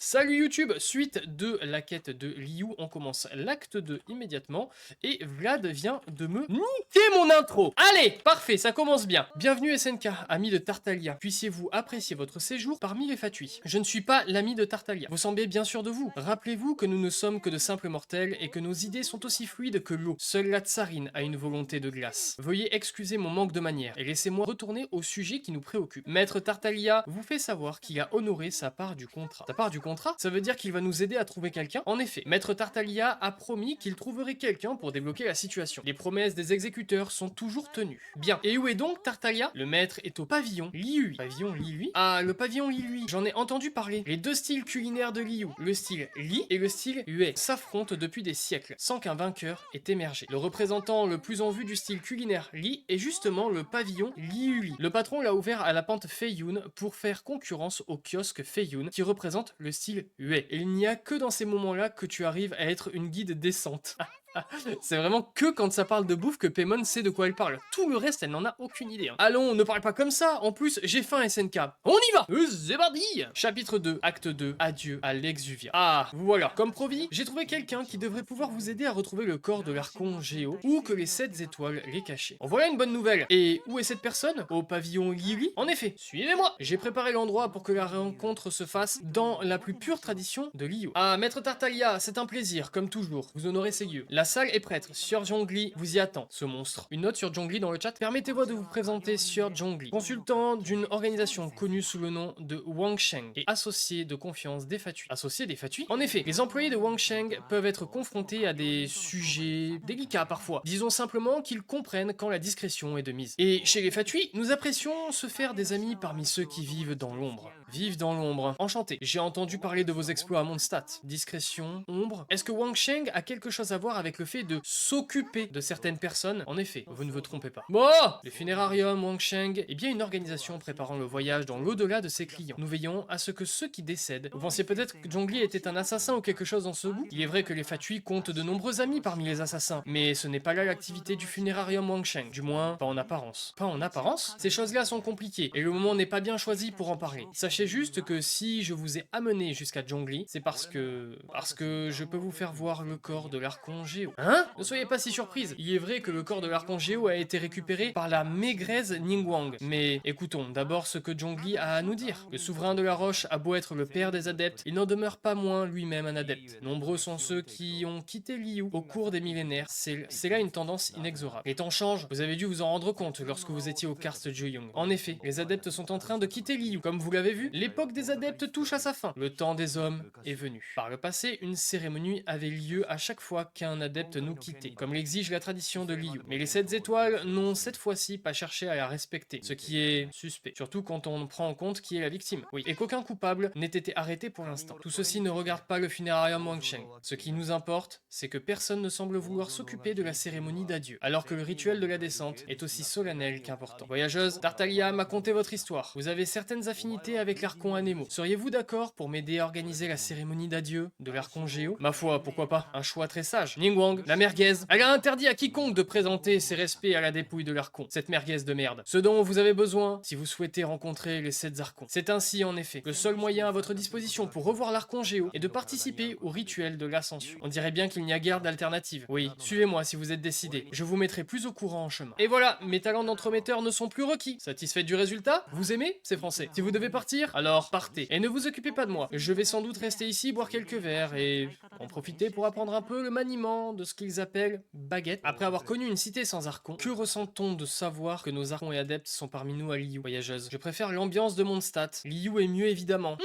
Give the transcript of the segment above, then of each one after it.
Salut YouTube, suite de la quête de Liu, on commence l'acte 2 immédiatement et Vlad vient de me niquer mon intro. Allez, parfait, ça commence bien. Bienvenue SNK, ami de Tartaglia. Puissiez-vous apprécier votre séjour parmi les Fatui. Je ne suis pas l'ami de Tartaglia. Vous semblez bien sûr de vous. Rappelez-vous que nous ne sommes que de simples mortels et que nos idées sont aussi fluides que l'eau. Seule la tsarine a une volonté de glace. Veuillez excuser mon manque de manière et laissez-moi retourner au sujet qui nous préoccupe. Maître Tartaglia vous fait savoir qu'il a honoré sa part du contrat. Sa part du contrat, ça veut dire qu'il va nous aider à trouver quelqu'un. En effet, Maître Tartaglia a promis qu'il trouverait quelqu'un pour débloquer la situation. Les promesses des exécuteurs sont toujours tenues. Bien. Et où est donc Tartaglia? Le maître est au pavillon Liu. Pavillon Liu? Ah, le pavillon Liu. J'en ai entendu parler. Les deux styles culinaires de Liu, le style Li et le style Yue, s'affrontent depuis des siècles, sans qu'un vainqueur ait émergé. Le représentant le plus en vue du style culinaire Li est justement le pavillon Liu. Le patron l'a ouvert à la pente Feiyun pour faire concurrence au kiosque Feiyun qui représente le style Yue. Et il n'y a que dans ces moments-là que tu arrives à être une guide décente. C'est vraiment que quand ça parle de bouffe que Paimon sait de quoi elle parle. Tout le reste, elle n'en a aucune idée. Allons, ne parle pas comme ça. En plus, j'ai faim, SNK. On y va. C'est parti. Chapitre 2, acte 2, adieu à l'Exuvia. Ah, voilà. Comme promis, j'ai trouvé quelqu'un qui devrait pouvoir vous aider à retrouver le corps de l'Archon Géo ou que les 7 étoiles les cachaient. En voilà une bonne nouvelle. Et où est cette personne? Au pavillon Lily? En effet, suivez-moi. J'ai préparé l'endroit pour que la rencontre se fasse dans la plus pure tradition de Liu. Ah, Maître Tartaglia, c'est un plaisir, comme toujours. Vous honorez ses yeux. La salle est prête. Sieur Zhongli vous y attend, ce monstre. Une note sur Zhongli dans le chat. Permettez-moi de vous présenter Sieur Zhongli, consultant d'une organisation connue sous le nom de Wang Sheng et associé de confiance des Fatui. Associé des Fatui? En effet, les employés de Wang Sheng peuvent être confrontés à des sujets délicats parfois. Disons simplement qu'ils comprennent quand la discrétion est de mise. Et chez les Fatui, nous apprécions se faire des amis parmi ceux qui vivent dans l'ombre. Vivent dans l'ombre. Enchanté. J'ai entendu parler de vos exploits à Mondstadt. Discrétion, ombre. Est-ce que Wang Sheng a quelque chose à voir avec le fait de s'occuper de certaines personnes? En effet, vous ne vous trompez pas. Bon, le funérarium Wang Sheng est bien une organisation préparant le voyage dans l'au-delà de ses clients. Nous veillons à ce que ceux qui décèdent... Vous pensiez peut-être que Zhongli était un assassin ou quelque chose dans ce goût? Il est vrai que les Fatui comptent de nombreux amis parmi les assassins, mais ce n'est pas là l'activité du funérarium Wang Sheng. Du moins, pas en apparence. Pas en apparence? Ces choses-là sont compliquées, et le moment n'est pas bien choisi pour en parler. Sachez juste que si je vous ai amené jusqu'à Zhongli, c'est parce que je peux vous faire voir le corps de l'Archon Géo. Hein? Ne soyez pas si surprise. Il est vrai que le corps de l'Archon Géo a été récupéré par la maigresse Ningguang. Mais écoutons d'abord ce que Zhongli a à nous dire. Le souverain de la roche a beau être le père des adeptes, il n'en demeure pas moins lui-même un adepte. Nombreux sont ceux qui ont quitté Liu au cours des millénaires. C'est là une tendance inexorable. Les temps changent, vous avez dû vous en rendre compte lorsque vous étiez au Karst Juyong. En effet, les adeptes sont en train de quitter Liu. Comme vous l'avez vu, l'époque des adeptes touche à sa fin. Le temps des hommes est venu. Par le passé, une cérémonie avait lieu à chaque fois qu'un adepte nous quittait, comme l'exige la tradition de Liu. Mais les 7 étoiles n'ont cette fois-ci pas cherché à la respecter, ce qui est suspect, surtout quand on prend en compte qui est la victime. Oui, et qu'aucun coupable n'ait été arrêté pour l'instant. Tout ceci ne regarde pas le funérarium Wang Sheng. Ce qui nous importe, c'est que personne ne semble vouloir s'occuper de la cérémonie d'adieu, alors que le rituel de la descente est aussi solennel qu'important. Voyageuse, Tartaglia m'a conté votre histoire. Vous avez certaines affinités avec l'Archon Anemo. Seriez-vous d'accord pour m'aider à organiser la cérémonie d'adieu de l'Archon Géo? Ma foi, pourquoi pas? Un choix très sage. Ningguang, la merguez, elle a interdit à quiconque de présenter ses respects à la dépouille de l'Archon, cette merguez de merde. Ce dont vous avez besoin si vous souhaitez rencontrer les 7 Archons. C'est ainsi en effet. Le seul moyen à votre disposition pour revoir l'Archon Géo est de participer au rituel de l'Ascension. On dirait bien qu'il n'y a guère d'alternative. Oui, suivez-moi si vous êtes décidé. Je vous mettrai plus au courant en chemin. Et voilà, mes talents d'entremetteur ne sont plus requis. Satisfait du résultat? Vous aimez? C'est français. Si vous devez partir, alors partez. Et ne vous occupez pas de moi. Je vais sans doute rester ici, boire quelques verres et en profiter pour apprendre un peu le maniement de ce qu'ils appellent baguette. Après avoir connu une cité sans archon, que ressent-on de savoir que nos archons et adeptes sont parmi nous à Liu? Voyageuse, je préfère l'ambiance de Mondstadt. Liu est mieux évidemment.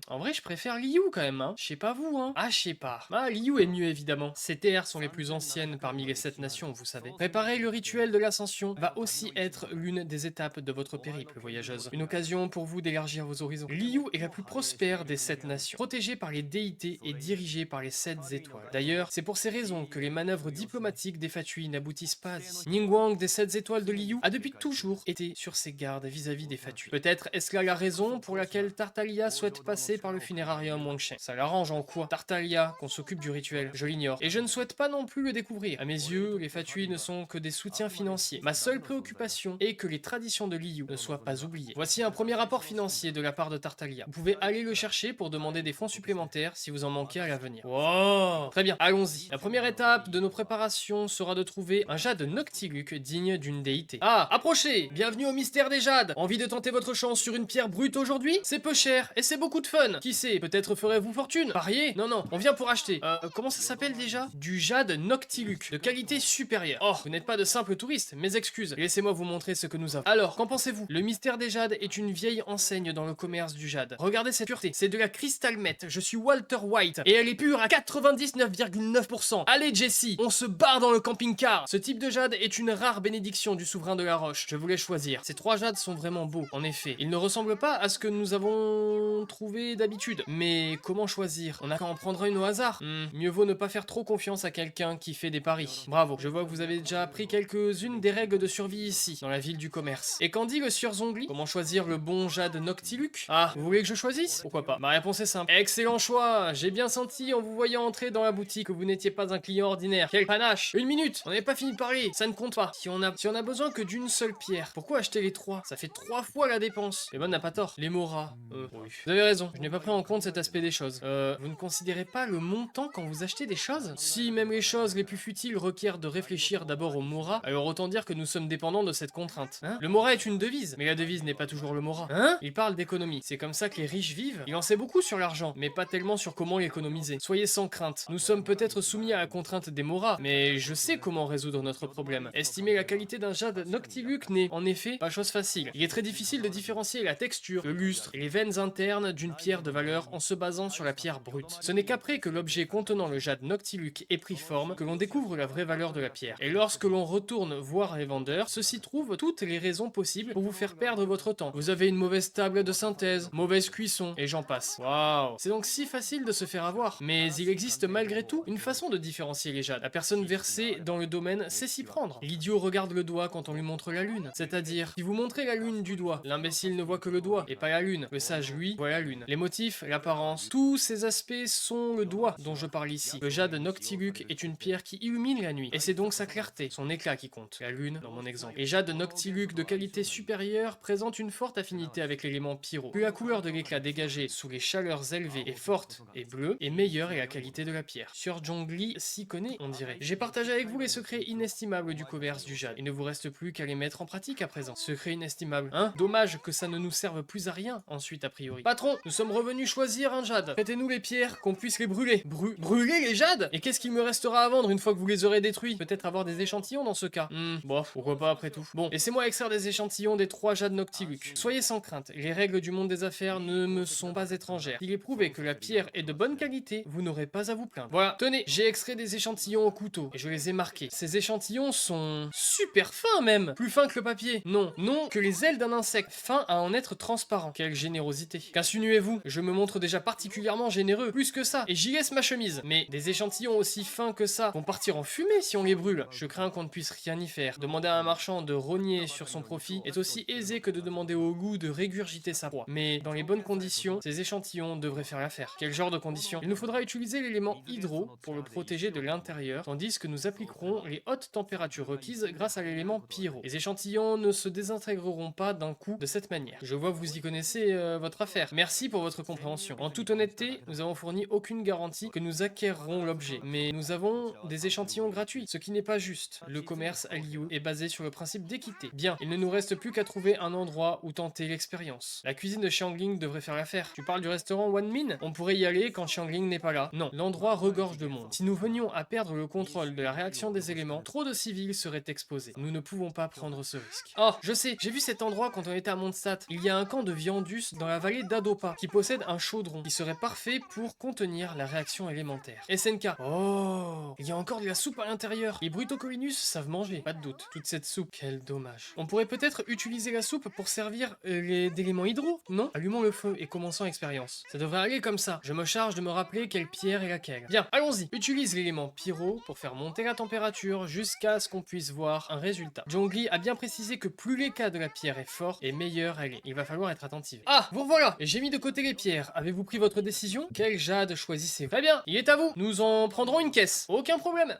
En vrai, je préfère Liu quand même, hein. Je sais pas vous, hein. Ah, je sais pas. Ah, Liu est mieux évidemment. Ces terres sont les plus anciennes parmi les 7 nations, vous savez. Préparer le rituel de l'ascension va aussi être l'une des étapes de votre périple, voyageuse. Une occasion pour vous d'élargir vos horizons. Liu est la plus prospère des 7 nations, protégée par les déités et dirigée par les 7 étoiles. D'ailleurs, c'est pour ces raisons que les manœuvres diplomatiques des Fatui n'aboutissent pas ici. Ningguang des 7 étoiles de Liu a depuis toujours été sur ses gardes vis-à-vis des Fatui. Peut-être est-ce là la raison pour laquelle Tartaglia souhaite passer par le funérarium Wangsheng. Ça l'arrange en quoi? Tartaglia, qu'on s'occupe du rituel, je l'ignore. Et je ne souhaite pas non plus le découvrir. À mes yeux, les Fatui ne sont que des soutiens financiers. Ma seule préoccupation est que les traditions de Liu ne soient pas oubliées. Voici un premier rapport financier de la part de Tartaglia. Vous pouvez aller le chercher pour demander des fonds supplémentaires si vous en manquez à l'avenir. Wow. Très bien, allons-y. La première étape de nos préparations sera de trouver un jade Noctiluc digne d'une déité. Ah, approchez! Bienvenue au mystère des jades. Envie de tenter votre chance sur une pierre brute aujourd'hui? C'est peu cher et c'est beaucoup de fun. Qui sait, peut-être ferez-vous fortune? Parier? Non, non, on vient pour acheter. Comment ça s'appelle déjà? Du jade Noctiluc, de qualité supérieure. Oh, vous n'êtes pas de simples touristes, mes excuses. Laissez-moi vous montrer ce que nous avons. Alors, qu'en pensez-vous? Le mystère des jades est une vieille enseigne dans le commerce du jade. Regardez cette pureté, c'est de la cristalmette. Je suis Walter White et elle est pure à 99,9%. Allez Jessie, on se barre dans le camping-car. Ce type de jade est une rare bénédiction du souverain de la roche. Je voulais choisir. Ces trois jades sont vraiment beaux, en effet. Ils ne ressemblent pas à ce que nous avons trouvé d'habitude. Mais comment choisir? On n'a qu'à en prendre une au hasard. Mieux vaut ne pas faire trop confiance à quelqu'un qui fait des paris. Bravo, je vois que vous avez déjà appris quelques-unes des règles de survie ici, dans la ville du commerce. Et qu'en dit le sieur Zongli? Comment choisir le bon jade Noctiluc? Ah, vous voulez que je choisisse? Pourquoi pas? Ma réponse est simple. Excellent choix. J'ai bien senti en vous voyant entrer dans la boutique que vous n'étiez pas un client ordinaire. Quel panache! Une minute, on n'avait pas fini de parler, ça ne compte pas. Si on a besoin que d'une seule pierre, pourquoi acheter les trois? Ça fait 3 fois la dépense. Et bon, n'a pas tort. Les moras. Oui. Vous avez raison, je n'ai pas pris en compte cet aspect des choses. Vous ne considérez pas le montant quand vous achetez des choses? Si même les choses les plus futiles requièrent de réfléchir d'abord au mora, alors autant dire que nous sommes dépendants de cette contrainte. Hein? Le mora est une devise, mais la devise n'est pas toujours le mora. Hein? Il parle d'économie. C'est comme ça que les riches vivent. Il en sait beaucoup sur l'argent, mais pas tellement sur comment l'économiser. Soyez sans crainte. Nous sommes peut-être soumis à la contrainte des moras, mais je sais comment résoudre notre problème. Estimer la qualité d'un jade Noctiluc n'est, en effet, pas chose facile. Il est très difficile de différencier la texture, le lustre et les veines internes d'une pierre de valeur en se basant sur la pierre brute. Ce n'est qu'après que l'objet contenant le jade Noctiluc ait pris forme que l'on découvre la vraie valeur de la pierre. Et lorsque l'on retourne voir les vendeurs, ceux-ci trouvent toutes les raisons possibles pour vous faire perdre votre temps. Vous avez une mauvaise table de synthèse, mauvaise cuisson, et j'en passe. Waouh! C'est donc si facile de se faire avoir. Mais il existe malgré tout une façon de différencier les jades. La personne versée dans le domaine sait s'y prendre. L'idiot regarde le doigt quand on lui montre la lune. C'est-à-dire, si vous montrez la lune du doigt, l'imbécile ne voit que le doigt et pas la lune. Le sage, lui, voit la lune. Les motifs, l'apparence, tous ces aspects sont le doigt dont je parle ici. Le jade Noctiluc est une pierre qui illumine la nuit. Et c'est donc sa clarté, son éclat qui compte. La lune, dans mon exemple. Et jade Noctiluc de qualité supérieure présente une forte affinité avec l'élément pyro. Plus la couleur de l'éclat dégagé sous les chaleurs élevées est forte et bleue, et meilleure est la qualité de la pierre. Sieur Zhongli s'y connaît, on dirait. J'ai partagé avec vous les secrets inestimables du commerce du jade. Il ne vous reste plus qu'à les mettre en pratique à présent. Secrets inestimables, hein? Dommage que ça ne nous serve plus à rien ensuite a priori. Patron, nous sommes revenus choisir un jade. Prêtez-nous les pierres, qu'on puisse les brûler. Brûler les jades? Et qu'est-ce qu'il me restera à vendre une fois que vous les aurez détruits? Peut-être avoir des échantillons dans ce cas. Bon, pourquoi pas après tout. Bon, laissez-moi extraire des échantillons des 3 jades Noctiluc. Soyez sans crainte, les règles du monde des affaires ne me sont pas étrangères. Il est prouvé que la pierre est de bonne qualité, vous n'aurez pas à vous plaindre. Voilà, tenez, j'ai extrait des échantillons au couteau et je les ai marqués. Ces échantillons sont super fins même, plus fins que le papier. Non, non, que les ailes d'un insecte, fin à en être transparent. Quelle générosité. Qu'insinuez-vous? Je me montre déjà particulièrement généreux, plus que ça, et j'y laisse ma chemise. Mais des échantillons aussi fins que ça vont partir en fumée si on les brûle. Je crains qu'on ne puisse rien y faire. Demander à un marchand de rogner sur son profit est aussi aisé que de demander au loup de régurgiter sa proie. Mais dans les bonnes conditions, ces échantillons devraient faire l'affaire. Quel genre de conditions? Il nous faudra utiliser l'élément hydro pour le protéger de l'intérieur, tandis que nous appliquerons les hautes températures requises grâce à l'élément pyro. Les échantillons ne se désintégreront pas d'un coup de cette manière. Je vois que vous y connaissez votre affaire. Merci pour votre compréhension. En toute honnêteté, nous avons fourni aucune garantie que nous acquérerons l'objet, mais nous avons des échantillons gratuits, ce qui n'est pas juste. Le commerce à Liu est basé sur le principe d'équité. Bien, il ne nous reste plus qu'à trouver un endroit où tenter l'expérience. La cuisine de Xiangling devrait faire l'affaire. Tu parles du restaurant One Min? On pourrait y aller quand Xiangling n'est pas là. Non, l'endroit regorge de monde. Si nous venions à perdre le contrôle de la réaction des éléments, trop de civils seraient exposés. Nous ne pouvons pas prendre ce risque. Oh, je sais, j'ai vu cet endroit quand on était à Mondstadt. Il y a un camp de Viandus dans la vallée d'Adopa qui possède un chaudron qui serait parfait pour contenir la réaction élémentaire. SNK. Oh, il y a encore de la soupe à l'intérieur. Les Brutocolinus savent manger, pas de doute. Toute cette soupe, quel dommage. On pourrait peut-être utiliser la soupe pour servir d'éléments hydro, non? Allumons le feu et commençons l'expérience. Ça devrait aller comme ça. Je me charge de me rappeler quelle pierre est laquelle. Bien, allons-y. Utilise l'élément pyro pour faire monter la température jusqu'à ce qu'on puisse voir un résultat. Zhongli a bien précisé que plus l'éclat de la pierre est fort et meilleure elle est. Il va falloir être attentif. Ah, vous voilà. J'ai mis de côté les les pierres, avez-vous pris votre décision? Quel jade choisissez-vous? Très bien, il est à vous. Nous en prendrons une caisse. Aucun problème.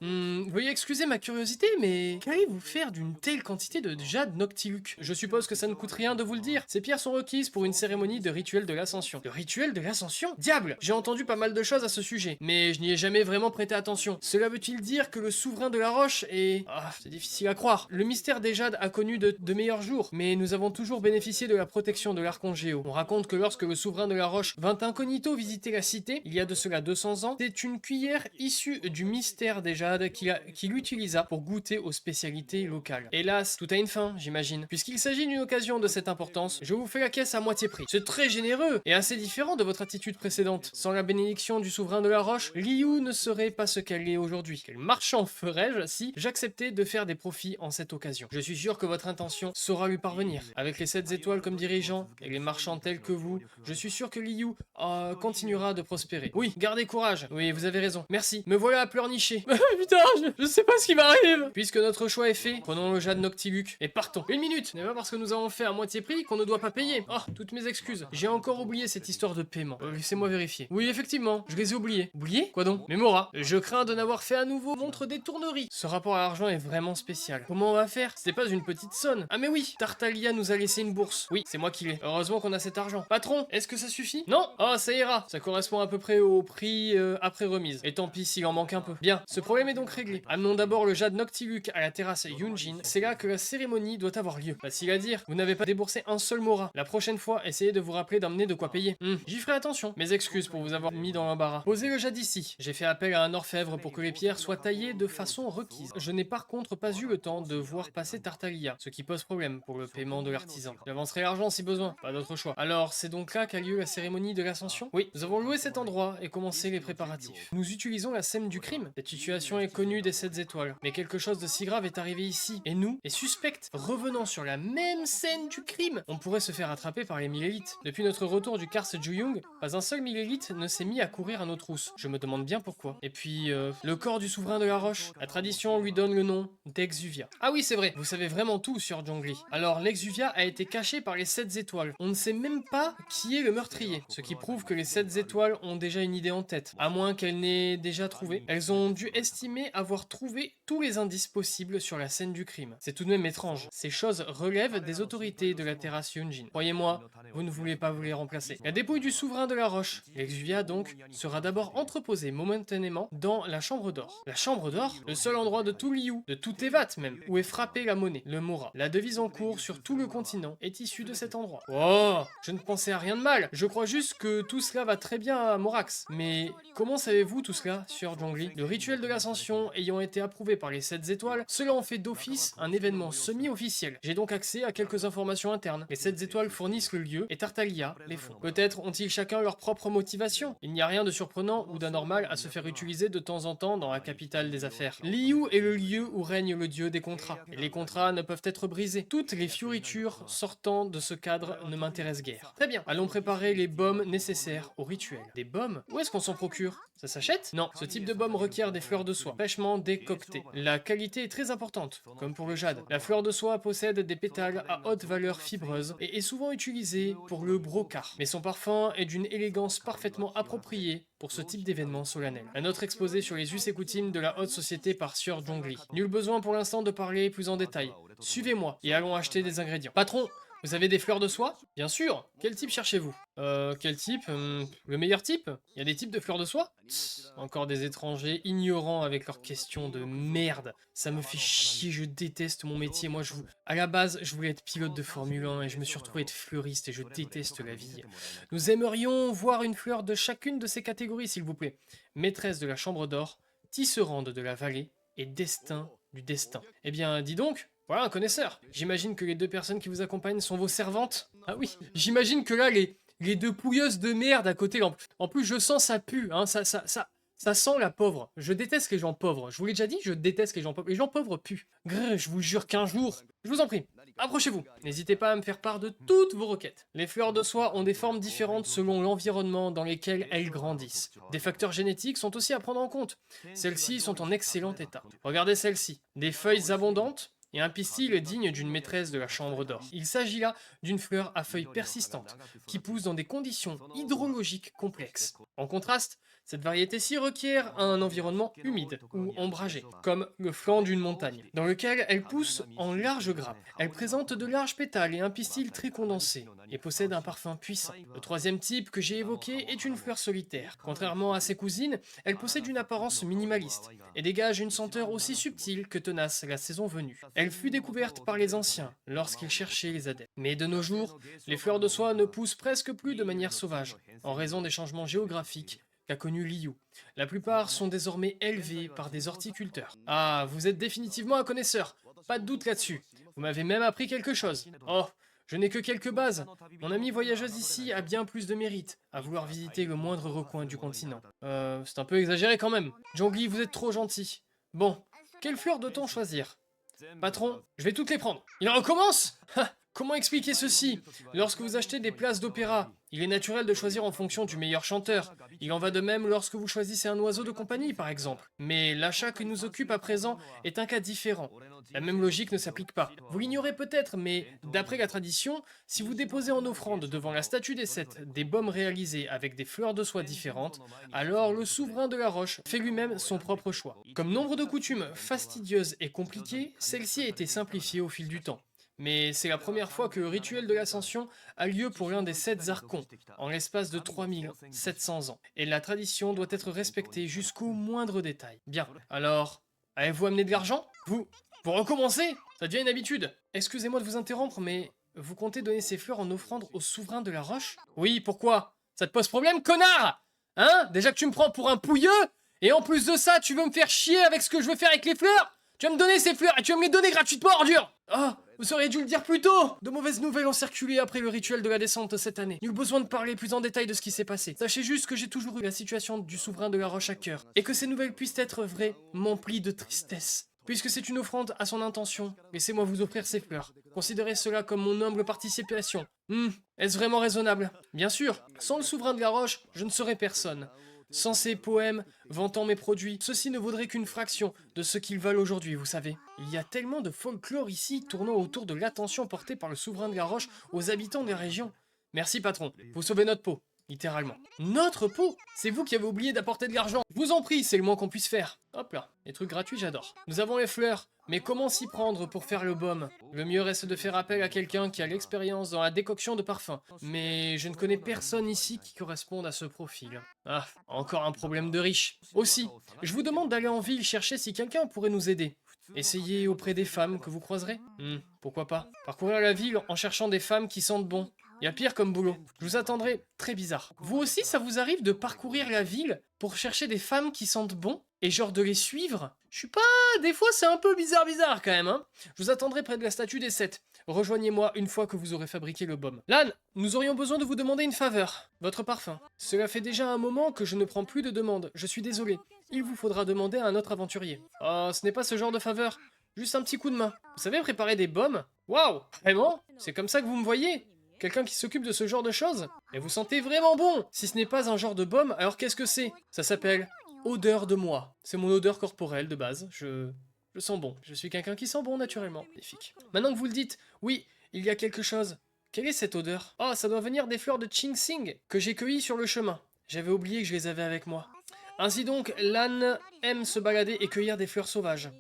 Veuillez excuser ma curiosité, mais qu'allez-vous faire d'une telle quantité de jade Noctiluc? Je suppose que ça ne coûte rien de vous le dire. Ces pierres sont requises pour une cérémonie de rituel de l'ascension. Le rituel de l'ascension? Diable! J'ai entendu pas mal de choses à ce sujet, mais je n'y ai jamais vraiment prêté attention. Cela veut-il dire que le souverain de la roche est... Ah, c'est difficile à croire. Le mystère des jades a connu de meilleurs jours, mais nous avons toujours bénéficié de la protection de l'archonte Géo. On raconte que lorsque le souverain de la roche vint incognito visiter la cité, il y a de cela 200 ans, c'est une cuillère issue du mystère des jades qu'il utilisa pour goûter aux spécialités locales. Hélas, tout a une fin, j'imagine. Puisqu'il s'agit d'une occasion de cette importance, je vous fais la caisse à moitié prix. C'est très généreux et assez différent de votre attitude précédente. Sans la bénédiction du souverain de la roche, Liu ne serait pas ce qu'elle est aujourd'hui. Quel marchand ferais-je si j'acceptais de faire des profits en cette occasion? Je suis sûr que votre intention saura lui parvenir. Avec les 7 étoiles comme dirigeant et les marchands tels que vous, je suis sûr que Liu continuera de prospérer. Oui, gardez courage. Oui, vous avez raison. Merci. Me voilà à pleurnicher. Putain, je sais pas ce qui m'arrive. Puisque notre choix est fait, prenons le jade Noctiluc et partons. Une minute. Ce n'est pas parce que nous avons fait à moitié prix qu'on ne doit pas payer. Oh, toutes mes excuses. J'ai encore oublié cette histoire de paiement. Laissez-moi vérifier. Oui, effectivement, je les ai oubliés. Oubliés? Quoi donc? Mémora. Je crains de n'avoir fait à nouveau montre des tourneries. Ce rapport à l'argent est vraiment spécial. Comment on va faire? C'était pas une petite sonne. Ah mais oui, Tartaglia nous a laissé une bourse. Oui, c'est moi qui l'ai. Heureusement qu'on a cet argent. Patron, est-ce que ça suffit? Non? Oh, ça ira. Ça correspond à peu près au prix après remise. Et tant pis s'il en manque un peu. Bien, ce problème est donc réglé. Amenons d'abord le jade Noctiluc à la terrasse Yunjin. C'est là que la cérémonie doit avoir lieu. Facile à dire, vous n'avez pas déboursé un seul mora. La prochaine fois, essayez de vous rappeler d'emmener de quoi payer. J'y ferai attention. Mes excuses pour vous avoir mis dans l'embarras. Posez le jade ici. J'ai fait appel à un orfèvre pour que les pierres soient taillées de façon requise. Je n'ai par contre pas eu le temps de voir passer Tartaglia, ce qui pose problème pour le paiement de l'artisan. J'avancerai l'argent si besoin, pas d'autre choix. Alors, c'est donc là qu'a lieu la cérémonie de l'ascension? Oui, nous avons loué cet endroit et commencé les préparatifs. Nous utilisons la scène du crime. Cette situation est connue des 7 étoiles. Mais quelque chose de si grave est arrivé ici, et nous, et suspecte, revenant sur la même scène du crime, on pourrait se faire attraper par les Millélites. Depuis notre retour du Kars Juyung, pas un seul Millélite ne s'est mis à courir à nos trousses. Je me demande bien pourquoi. Et puis, le corps du souverain de la roche. La tradition lui donne le nom d'Exuvia. Ah oui, c'est vrai, vous savez vraiment tout sur Zhongli. Alors, l'Exuvia a été caché par les 7 étoiles. On ne sait même pas qui est le meurtrier, ce qui prouve que les 7 étoiles ont déjà une idée en tête, à moins qu'elles n'aient déjà trouvé. Elles ont dû estimer avoir trouvé tous les indices possibles sur la scène du crime. C'est tout de même étrange. Ces choses relèvent des autorités de la terrasse Yunjin. Croyez-moi, vous ne voulez pas vous les remplacer. La dépouille du souverain de la roche, l'Exuvia donc, sera d'abord entreposée momentanément dans la chambre d'or. La chambre d'or? Le seul endroit de tout Liu, de tout Tevat même, où est frappée la monnaie, le mora. La devise en cours sur tout le continent est issue de cet endroit. Oh, je ne pensais à rien de mal. Je crois juste que tout cela va très bien à Morax. Mais comment savez-vous tout cela sur Zhongli? Le rituel de l'ascension ayant été approuvé par les 7 étoiles, cela en fait d'office un événement semi-officiel. J'ai donc accès à quelques informations internes. Les 7 étoiles fournissent le lieu et Tartaglia les fonds. Peut-être ont-ils chacun leur propre motivation. Il n'y a rien de surprenant ou d'anormal à se faire utiliser de temps en temps dans la capitale des affaires. Liu est le lieu où règne le dieu des contrats. Et les contrats ne peuvent être brisés. Toutes les fioritures sortant de ce cadre ne m'intéressent guère. Très bien, allons préparer les baumes nécessaires au rituel. Des baumes? Où est-ce qu'on s'en procure? Ça s'achète? Non, ce type de baume requiert des fleurs de soie, fraîchement décoctées. La qualité est très importante, comme pour le jade. La fleur de soie possède des pétales à haute valeur fibreuse et est souvent utilisée pour le brocart. Mais son parfum est d'une élégance parfaitement appropriée pour ce type d'événement solennel. Un autre exposé sur les us et coutumes de la haute société par Sieur Zhongli. Nul besoin pour l'instant de parler plus en détail. Suivez-moi et allons acheter des ingrédients. Patron, vous avez des fleurs de soie? Bien sûr. Quel type cherchez-vous? Quel type? Le meilleur type? Il y a des types de fleurs de soie? Encore des étrangers ignorants avec leurs questions de merde. Ça me fait chier, je déteste mon métier. Moi, à la base, je voulais être pilote de Formule 1 et je me suis retrouvé être fleuriste et je déteste la vie. Nous aimerions voir une fleur de chacune de ces catégories, s'il vous plaît. Maîtresse de la chambre d'or, tisserande de la vallée et destin du destin. Eh bien, dis donc, voilà un connaisseur. J'imagine que les 2 personnes qui vous accompagnent sont vos servantes. Ah oui, j'imagine que là, les 2 pouilleuses de merde à côté, en plus je sens ça pue, hein, ça sent la pauvre. Je déteste les gens pauvres. Je vous l'ai déjà dit, je déteste les gens pauvres. Les gens pauvres puent. Grrr, je vous jure qu'un jour, je vous en prie, approchez-vous. N'hésitez pas à me faire part de toutes vos requêtes. Les fleurs de soie ont des formes différentes selon l'environnement dans lequel elles grandissent. Des facteurs génétiques sont aussi à prendre en compte. Celles-ci sont en excellent état. Regardez celle-ci. Des feuilles abondantes, et un pistil digne d'une maîtresse de la chambre d'or. Il s'agit là d'une fleur à feuilles persistantes, qui pousse dans des conditions hydrologiques complexes. En contraste, cette variété-ci requiert un environnement humide ou ombragé, comme le flanc d'une montagne, dans lequel elle pousse en larges grappes. Elle présente de larges pétales et un pistil très condensé, et possède un parfum puissant. Le troisième type que j'ai évoqué est une fleur solitaire. Contrairement à ses cousines, elle possède une apparence minimaliste, et dégage une senteur aussi subtile que tenace la saison venue. Elle fut découverte par les anciens, lorsqu'ils cherchaient les adeptes. Mais de nos jours, les fleurs de soie ne poussent presque plus de manière sauvage, en raison des changements géographiques qu'a connu Liu. La plupart sont désormais élevées par des horticulteurs. Ah, vous êtes définitivement un connaisseur, pas de doute là-dessus. Vous m'avez même appris quelque chose. Oh, je n'ai que quelques bases. Mon amie voyageuse ici a bien plus de mérite à vouloir visiter le moindre recoin du continent. C'est un peu exagéré quand même. Zhongli, vous êtes trop gentil. Bon, quelle fleur doit-on choisir? Patron, je vais toutes les prendre. Il recommence? Comment expliquer ceci? Lorsque vous achetez des places d'opéra, il est naturel de choisir en fonction du meilleur chanteur. Il en va de même lorsque vous choisissez un oiseau de compagnie, par exemple. Mais l'achat qui nous occupe à présent est un cas différent. La même logique ne s'applique pas. Vous l'ignorez peut-être, mais d'après la tradition, si vous déposez en offrande devant la statue des sept des baumes réalisés avec des fleurs de soie différentes, alors le souverain de la roche fait lui-même son propre choix. Comme nombre de coutumes fastidieuses et compliquées, celle-ci a été simplifiée au fil du temps. Mais c'est la première fois que le rituel de l'ascension a lieu pour l'un des 7 archons, en l'espace de 3700 ans. Et la tradition doit être respectée jusqu'au moindre détail. Bien, alors, avez-vous amené de l'argent? Vous recommencez? Ça devient une habitude. Excusez-moi de vous interrompre, mais vous comptez donner ces fleurs en offrande au souverain de la roche? Oui, pourquoi? Ça te pose problème, connard? Hein? Déjà que tu me prends pour un pouilleux? Et en plus de ça, tu veux me faire chier avec ce que je veux faire avec les fleurs? Tu vas me donner ces fleurs et tu vas me les donner gratuitement, ordure! Ah, vous auriez dû le dire plus tôt! De mauvaises nouvelles ont circulé après le rituel de la descente cette année. Nul besoin de parler plus en détail de ce qui s'est passé. Sachez juste que j'ai toujours eu la situation du souverain de la roche à cœur, et que ces nouvelles puissent être vraies m'emplit de tristesse. Puisque c'est une offrande à son intention, laissez-moi vous offrir ces fleurs. Considérez cela comme mon humble participation. Est-ce vraiment raisonnable? Bien sûr, sans le souverain de la roche, je ne serais personne. Sans ces poèmes vantant mes produits, ceci ne vaudrait qu'une fraction de ce qu'ils valent aujourd'hui, vous savez. Il y a tellement de folklore ici tournant autour de l'attention portée par le souverain de la roche aux habitants des régions. Merci patron, vous sauvez notre peau, littéralement. Notre peau? C'est vous qui avez oublié d'apporter de l'argent. Je vous en prie, c'est le moins qu'on puisse faire. Hop là, les trucs gratuits, j'adore. Nous avons les fleurs, mais comment s'y prendre pour faire le baume? Le mieux reste de faire appel à quelqu'un qui a l'expérience dans la décoction de parfums. Mais je ne connais personne ici qui corresponde à ce profil. Ah, encore un problème de riche. Aussi, je vous demande d'aller en ville chercher si quelqu'un pourrait nous aider. Essayez auprès des femmes que vous croiserez. Pourquoi pas. Parcourir la ville en cherchant des femmes qui sentent bon. Il y a pire comme boulot. Je vous attendrai très bizarre. Vous aussi, ça vous arrive de parcourir la ville pour chercher des femmes qui sentent bon? Et genre de les suivre? Je suis pas... Des fois, c'est un peu bizarre quand même, hein. Je vous attendrai près de la statue des 7. Rejoignez-moi une fois que vous aurez fabriqué le baume. Lan, nous aurions besoin de vous demander une faveur. Votre parfum. Cela fait déjà un moment que je ne prends plus de demandes. Je suis désolé. Il vous faudra demander à un autre aventurier. Oh, ce n'est pas ce genre de faveur. Juste un petit coup de main. Vous savez préparer des baumes? Waouh! Vraiment? C'est comme ça que vous me voyez? Quelqu'un qui s'occupe de ce genre de choses? Et vous sentez vraiment bon! Si ce n'est pas un genre de baume, alors qu'est-ce que c'est? Ça s'appelle odeur de moi. C'est mon odeur corporelle de base. Je sens bon. Je suis quelqu'un qui sent bon naturellement. Magnifique. Maintenant que vous le dites, oui, il y a quelque chose. Quelle est cette odeur? Oh, ça doit venir des fleurs de Chingsing que j'ai cueillies sur le chemin. J'avais oublié que je les avais avec moi. Ainsi donc, Lan aime se balader et cueillir des fleurs sauvages.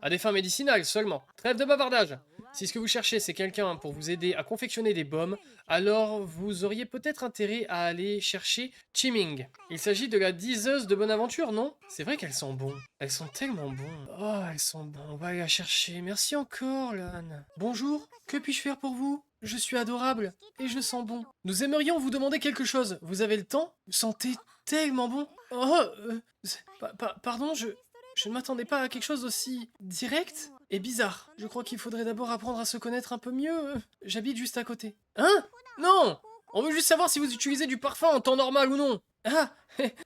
À des fins médicinales seulement. Trêve de bavardage. Si ce que vous cherchez c'est quelqu'un pour vous aider à confectionner des baumes, alors vous auriez peut-être intérêt à aller chercher Chiming. Il s'agit de la diseuse de Bonaventure, non? C'est vrai qu'elles sont bonnes. Elles sont tellement bonnes. Oh, elles sont bonnes. On va aller la chercher. Merci encore, Lan. Bonjour, que puis-je faire pour vous? Je suis adorable et je sens bon. Nous aimerions vous demander quelque chose. Vous avez le temps? Vous sentez tellement bon. Oh, pardon, je ne m'attendais pas à quelque chose d'aussi direct et bizarre. Je crois qu'il faudrait d'abord apprendre à se connaître un peu mieux. J'habite juste à côté. Hein? Non! On veut juste savoir si vous utilisez du parfum en temps normal ou non. Ah!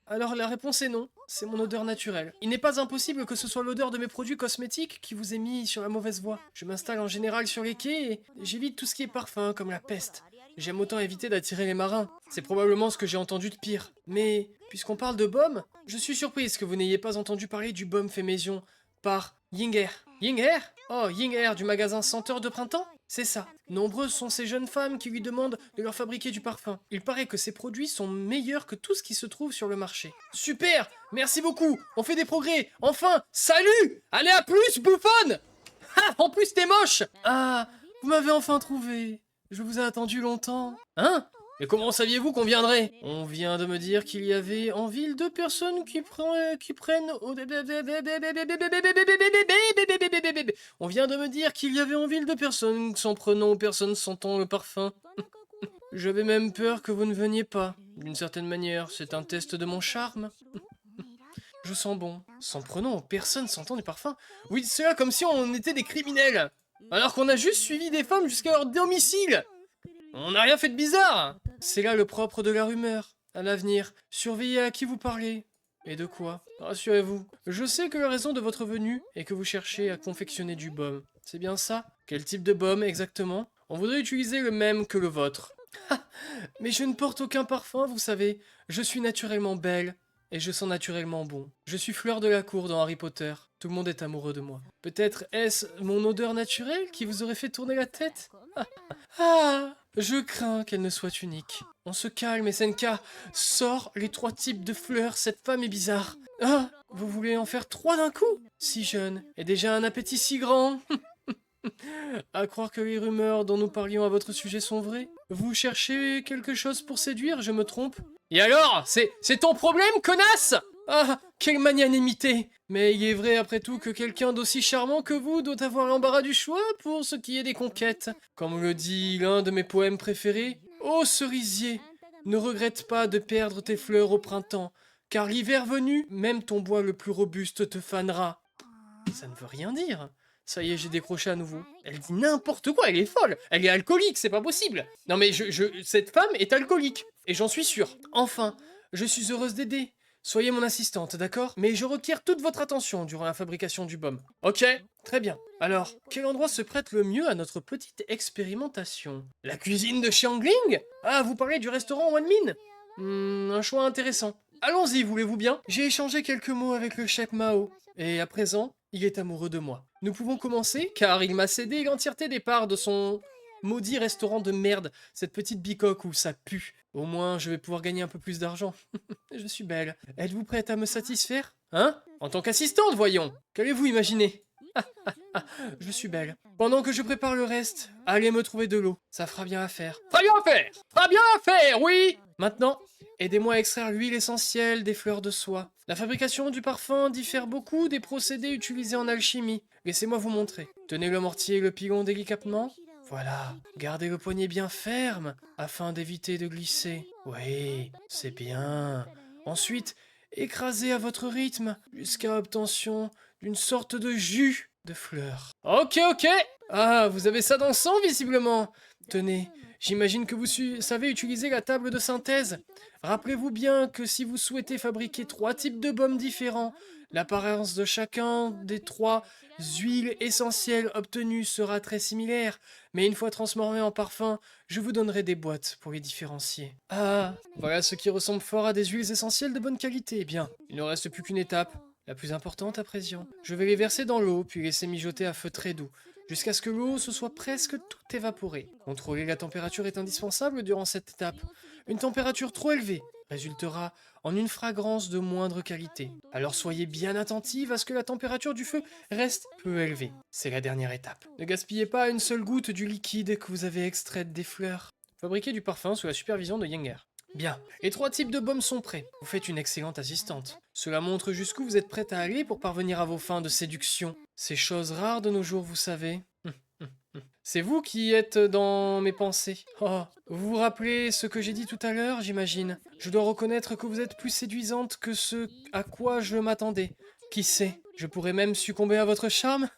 Alors la réponse est non. C'est mon odeur naturelle. Il n'est pas impossible que ce soit l'odeur de mes produits cosmétiques qui vous ait mis sur la mauvaise voie. Je m'installe en général sur les quais et j'évite tout ce qui est parfum comme la peste. J'aime autant éviter d'attirer les marins. C'est probablement ce que j'ai entendu de pire. Mais, puisqu'on parle de baume, je suis surprise que vous n'ayez pas entendu parler du baume fait maison par Yinger. Yinger? Oh, Yinger du magasin Senteur de Printemps? C'est ça. Nombreuses sont ces jeunes femmes qui lui demandent de leur fabriquer du parfum. Il paraît que ces produits sont meilleurs que tout ce qui se trouve sur le marché. Super! Merci beaucoup! On fait des progrès! Enfin! Salut! Allez, à plus, bouffonne! Ah, en plus, t'es moche! Ah, vous m'avez enfin trouvé. Je vous ai attendu longtemps. Hein? Mais comment saviez-vous qu'on viendrait? On vient de me dire qu'il y avait en ville 2 personnes qui prennent... On vient de me dire qu'il y avait en ville 2 personnes s'en prenant aux personnes sentant le parfum. J'avais même peur que vous ne veniez pas. D'une certaine manière, c'est un test de mon charme. Je sens bon. S'en prenant aux personnes sentant du parfum? Vous dites cela comme si on était des criminels. Alors qu'on a juste suivi des femmes jusqu'à leur domicile. On n'a rien fait de bizarre. C'est là le propre de la rumeur. À l'avenir, surveillez à qui vous parlez. Et de quoi? Rassurez-vous, je sais que la raison de votre venue est que vous cherchez à confectionner du baume. C'est bien ça? Quel type de baume exactement? On voudrait utiliser le même que le vôtre. Mais je ne porte aucun parfum, vous savez. Je suis naturellement belle. Et je sens naturellement bon. Je suis Fleur de la Cour dans Harry Potter. Tout le monde est amoureux de moi. Peut-être est-ce mon odeur naturelle qui vous aurait fait tourner la tête? Ah, je crains qu'elle ne soit unique. On se calme, SNK. Sors les 3 types de fleurs, cette femme est bizarre. Ah, vous voulez en faire 3 d'un coup? Si jeune, et déjà un appétit si grand. À croire que les rumeurs dont nous parlions à votre sujet sont vraies. Vous cherchez quelque chose pour séduire, je me trompe? Et alors? C'est ton problème, connasse? Ah, quelle magnanimité! Mais il est vrai après tout que quelqu'un d'aussi charmant que vous doit avoir l'embarras du choix pour ce qui est des conquêtes. Comme le dit l'un de mes poèmes préférés, ô cerisier, ne regrette pas de perdre tes fleurs au printemps, car l'hiver venu, même ton bois le plus robuste te fanera. Ça ne veut rien dire. Ça y est, j'ai décroché à nouveau. Elle dit n'importe quoi, elle est folle. Elle est alcoolique, c'est pas possible. Non mais cette femme est alcoolique. Et j'en suis sûr. Enfin, je suis heureuse d'aider. Soyez mon assistante, d'accord? Mais je requiers toute votre attention durant la fabrication du baume. Ok, très bien. Alors, quel endroit se prête le mieux à notre petite expérimentation? La cuisine de Xiangling? Ah, vous parlez du restaurant One Min? Un choix intéressant. Allons-y, voulez-vous bien? J'ai échangé quelques mots avec le chef Mao. Et à présent, il est amoureux de moi. Nous pouvons commencer, car il m'a cédé l'entièreté des parts de son maudit restaurant de merde, cette petite bicoque où ça pue. Au moins, je vais pouvoir gagner un peu plus d'argent. Je suis belle. Êtes-vous prête à me satisfaire? Hein? En tant qu'assistante, voyons. Qu'allez-vous imaginer? Je suis belle. Pendant que je prépare le reste, allez me trouver de l'eau. Ça fera bien à faire. Fera bien à faire! Fera bien à faire, oui! Maintenant, aidez-moi à extraire l'huile essentielle des fleurs de soie. La fabrication du parfum diffère beaucoup des procédés utilisés en alchimie. Laissez-moi vous montrer. Tenez le mortier et le pilon délicatement. Voilà. Gardez le poignet bien ferme afin d'éviter de glisser. Oui, c'est bien. Ensuite, écrasez à votre rythme jusqu'à obtention d'une sorte de jus de fleurs. Ok, ok. Ah, vous avez ça dans le sang, visiblement. Tenez, j'imagine que vous savez utiliser la table de synthèse. Rappelez-vous bien que si vous souhaitez fabriquer 3 types de baumes différents, l'apparence de chacun des 3 huiles essentielles obtenues sera très similaire, mais une fois transformées en parfum, je vous donnerai des boîtes pour les différencier. Ah, voilà ce qui ressemble fort à des huiles essentielles de bonne qualité. Bien, il ne reste plus qu'une étape, la plus importante à présent. Je vais les verser dans l'eau, puis laisser mijoter à feu très doux, jusqu'à ce que l'eau se soit presque toute évaporée. Contrôler la température est indispensable durant cette étape. Une température trop élevée résultera en une fragrance de moindre qualité. Alors soyez bien attentive à ce que la température du feu reste peu élevée. C'est la dernière étape. Ne gaspillez pas une seule goutte du liquide que vous avez extraite des fleurs. Fabriquez du parfum sous la supervision de Yinger. Bien, les 3 types de baumes sont prêts. Vous faites une excellente assistante. Cela montre jusqu'où vous êtes prête à aller pour parvenir à vos fins de séduction. C'est chose rare de nos jours, vous savez. C'est vous qui êtes dans mes pensées. Oh, vous vous rappelez ce que j'ai dit tout à l'heure, j'imagine. Je dois reconnaître que vous êtes plus séduisante que ce à quoi je m'attendais. Qui sait, je pourrais même succomber à votre charme.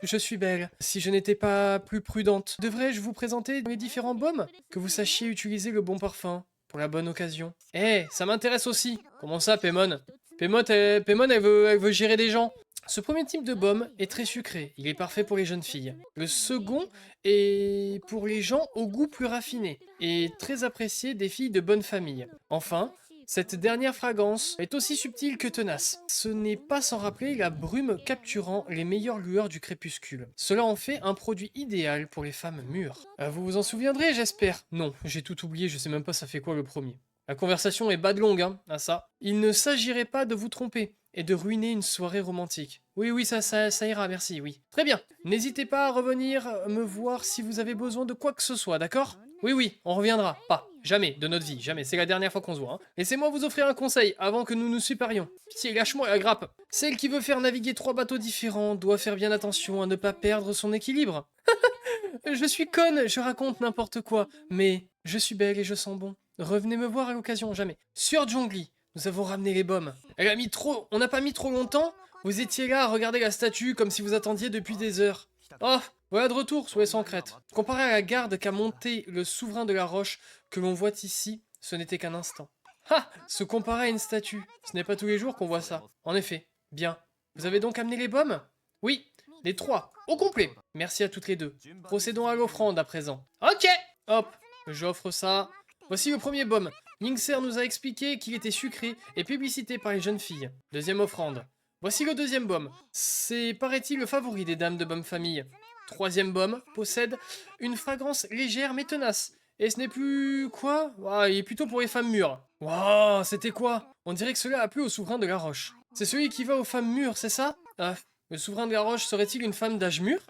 Je suis belle. Si je n'étais pas plus prudente, devrais-je vous présenter les différents baumes? Que vous sachiez utiliser le bon parfum pour la bonne occasion. Eh, ça m'intéresse aussi. Comment ça, Paimon? Paimon, elle veut gérer des gens. Ce premier type de baume est très sucré, il est parfait pour les jeunes filles. Le second est pour les gens au goût plus raffiné et très apprécié des filles de bonne famille. Enfin, Cette dernière fragrance est aussi subtile que tenace. Ce n'est pas sans rappeler la brume capturant les meilleures lueurs du crépuscule. Cela en fait un produit idéal pour les femmes mûres. Vous vous en souviendrez, j'espère. Non, j'ai tout oublié, je sais même pas ça fait quoi le premier. La conversation est bas de longue, hein, à ça. Il ne s'agirait pas de vous tromper et de ruiner une soirée romantique. Oui, ça ira, merci, oui. Très bien. N'hésitez pas à revenir me voir si vous avez besoin de quoi que ce soit, d'accord? Oui, on reviendra. Pas. Jamais, de notre vie, jamais. C'est la dernière fois qu'on se voit. Hein. Laissez-moi vous offrir un conseil avant que nous nous séparions. Pitié, lâche-moi la grappe. Celle qui veut faire naviguer 3 bateaux différents doit faire bien attention à ne pas perdre son équilibre. Je suis conne, je raconte n'importe quoi, mais je suis belle et je sens bon. Revenez me voir à l'occasion, jamais. Sur Zhongli, nous avons ramené les baumes. On n'a pas mis trop longtemps. Vous étiez là à regarder la statue comme si vous attendiez depuis des heures. Oh, voilà de retour, soyez sans crête. Comparé à la garde qu'a monté le souverain de la roche que l'on voit ici, ce n'était qu'un instant. Ah, se comparer à une statue, ce n'est pas tous les jours qu'on voit ça. En effet, bien. Vous avez donc amené les baumes? Oui, les 3, au complet. Merci à toutes les deux. Procédons à l'offrande à présent. Ok. Hop, j'offre ça. Voici le premier baume. Ningser nous a expliqué qu'il était sucré et publicité par les jeunes filles. Deuxième offrande. Voici le deuxième baume. C'est, paraît-il, le favori des dames de bonne famille. Troisième baume possède une fragrance légère mais tenace. Et ce n'est plus... quoi? Il est plutôt pour les femmes mûres. Waouh, c'était quoi? On dirait que cela a plu au souverain de la roche. C'est celui qui va aux femmes mûres, c'est ça? Ah, le souverain de la roche serait-il une femme d'âge mûr?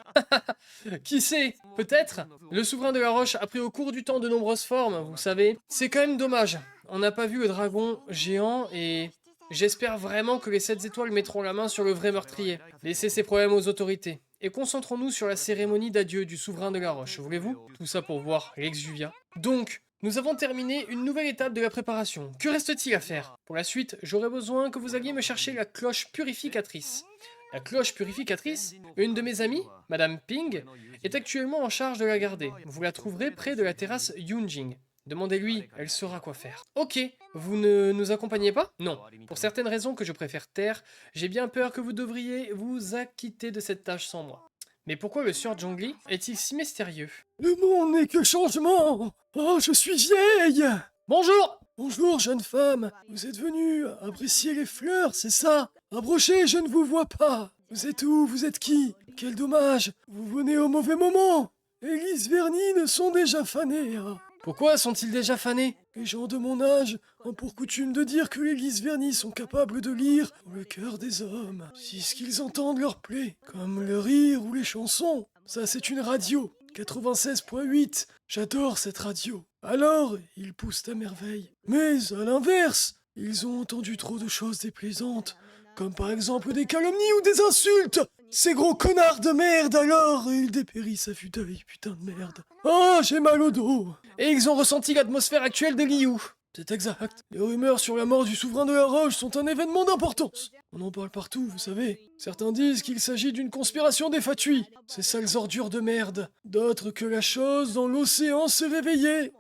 Qui sait? Peut-être? Le souverain de la roche a pris au cours du temps de nombreuses formes, vous savez. C'est quand même dommage. On n'a pas vu le dragon géant et... J'espère vraiment que les 7 étoiles mettront la main sur le vrai meurtrier. Laissez ces problèmes aux autorités. Et concentrons-nous sur la cérémonie d'adieu du souverain de la roche, voulez-vous? Tout ça pour voir l'ex-Juvia. Donc, nous avons terminé une nouvelle étape de la préparation. Que reste-t-il à faire? Pour la suite, j'aurai besoin que vous alliez me chercher la cloche purificatrice. La cloche purificatrice, une de mes amies, Madame Ping, est actuellement en charge de la garder. Vous la trouverez près de la terrasse Yunjing. Demandez-lui, elle saura quoi faire. Ok, vous ne nous accompagnez pas? Non. Pour certaines raisons que je préfère taire, j'ai bien peur que vous devriez vous acquitter de cette tâche sans moi. Mais pourquoi le Sieur Zhongli est-il si mystérieux? Le monde n'est que changement. Oh, je suis vieille. Bonjour! Bonjour, jeune femme. Vous êtes venue apprécier les fleurs, c'est ça? Approchez, je ne vous vois pas. Vous êtes où? Vous êtes qui? Quel dommage. Vous venez au mauvais moment. Les lys vernis ne sont déjà fanés. Hein. Pourquoi sont-ils déjà fanés? Les gens de mon âge ont pour coutume de dire que les lys vernis sont capables de lire dans le cœur des hommes. Si ce qu'ils entendent leur plaît, comme le rire ou les chansons. Ça, c'est une radio. 96.8. J'adore cette radio. Alors, ils poussent à merveille. Mais, à l'inverse, ils ont entendu trop de choses déplaisantes. Comme par exemple des calomnies ou des insultes. Ces gros connards de merde alors, ils dépérissent à vue d'œil, putain de merde. Oh, j'ai mal au dos. Et ils ont ressenti l'atmosphère actuelle de Liu. C'est exact. Les rumeurs sur la mort du souverain de la roche sont un événement d'importance. On en parle partout, vous savez. Certains disent qu'il s'agit d'une conspiration des Fatui, ces sales ordures de merde. D'autres que la chose dans l'océan s'est réveillée.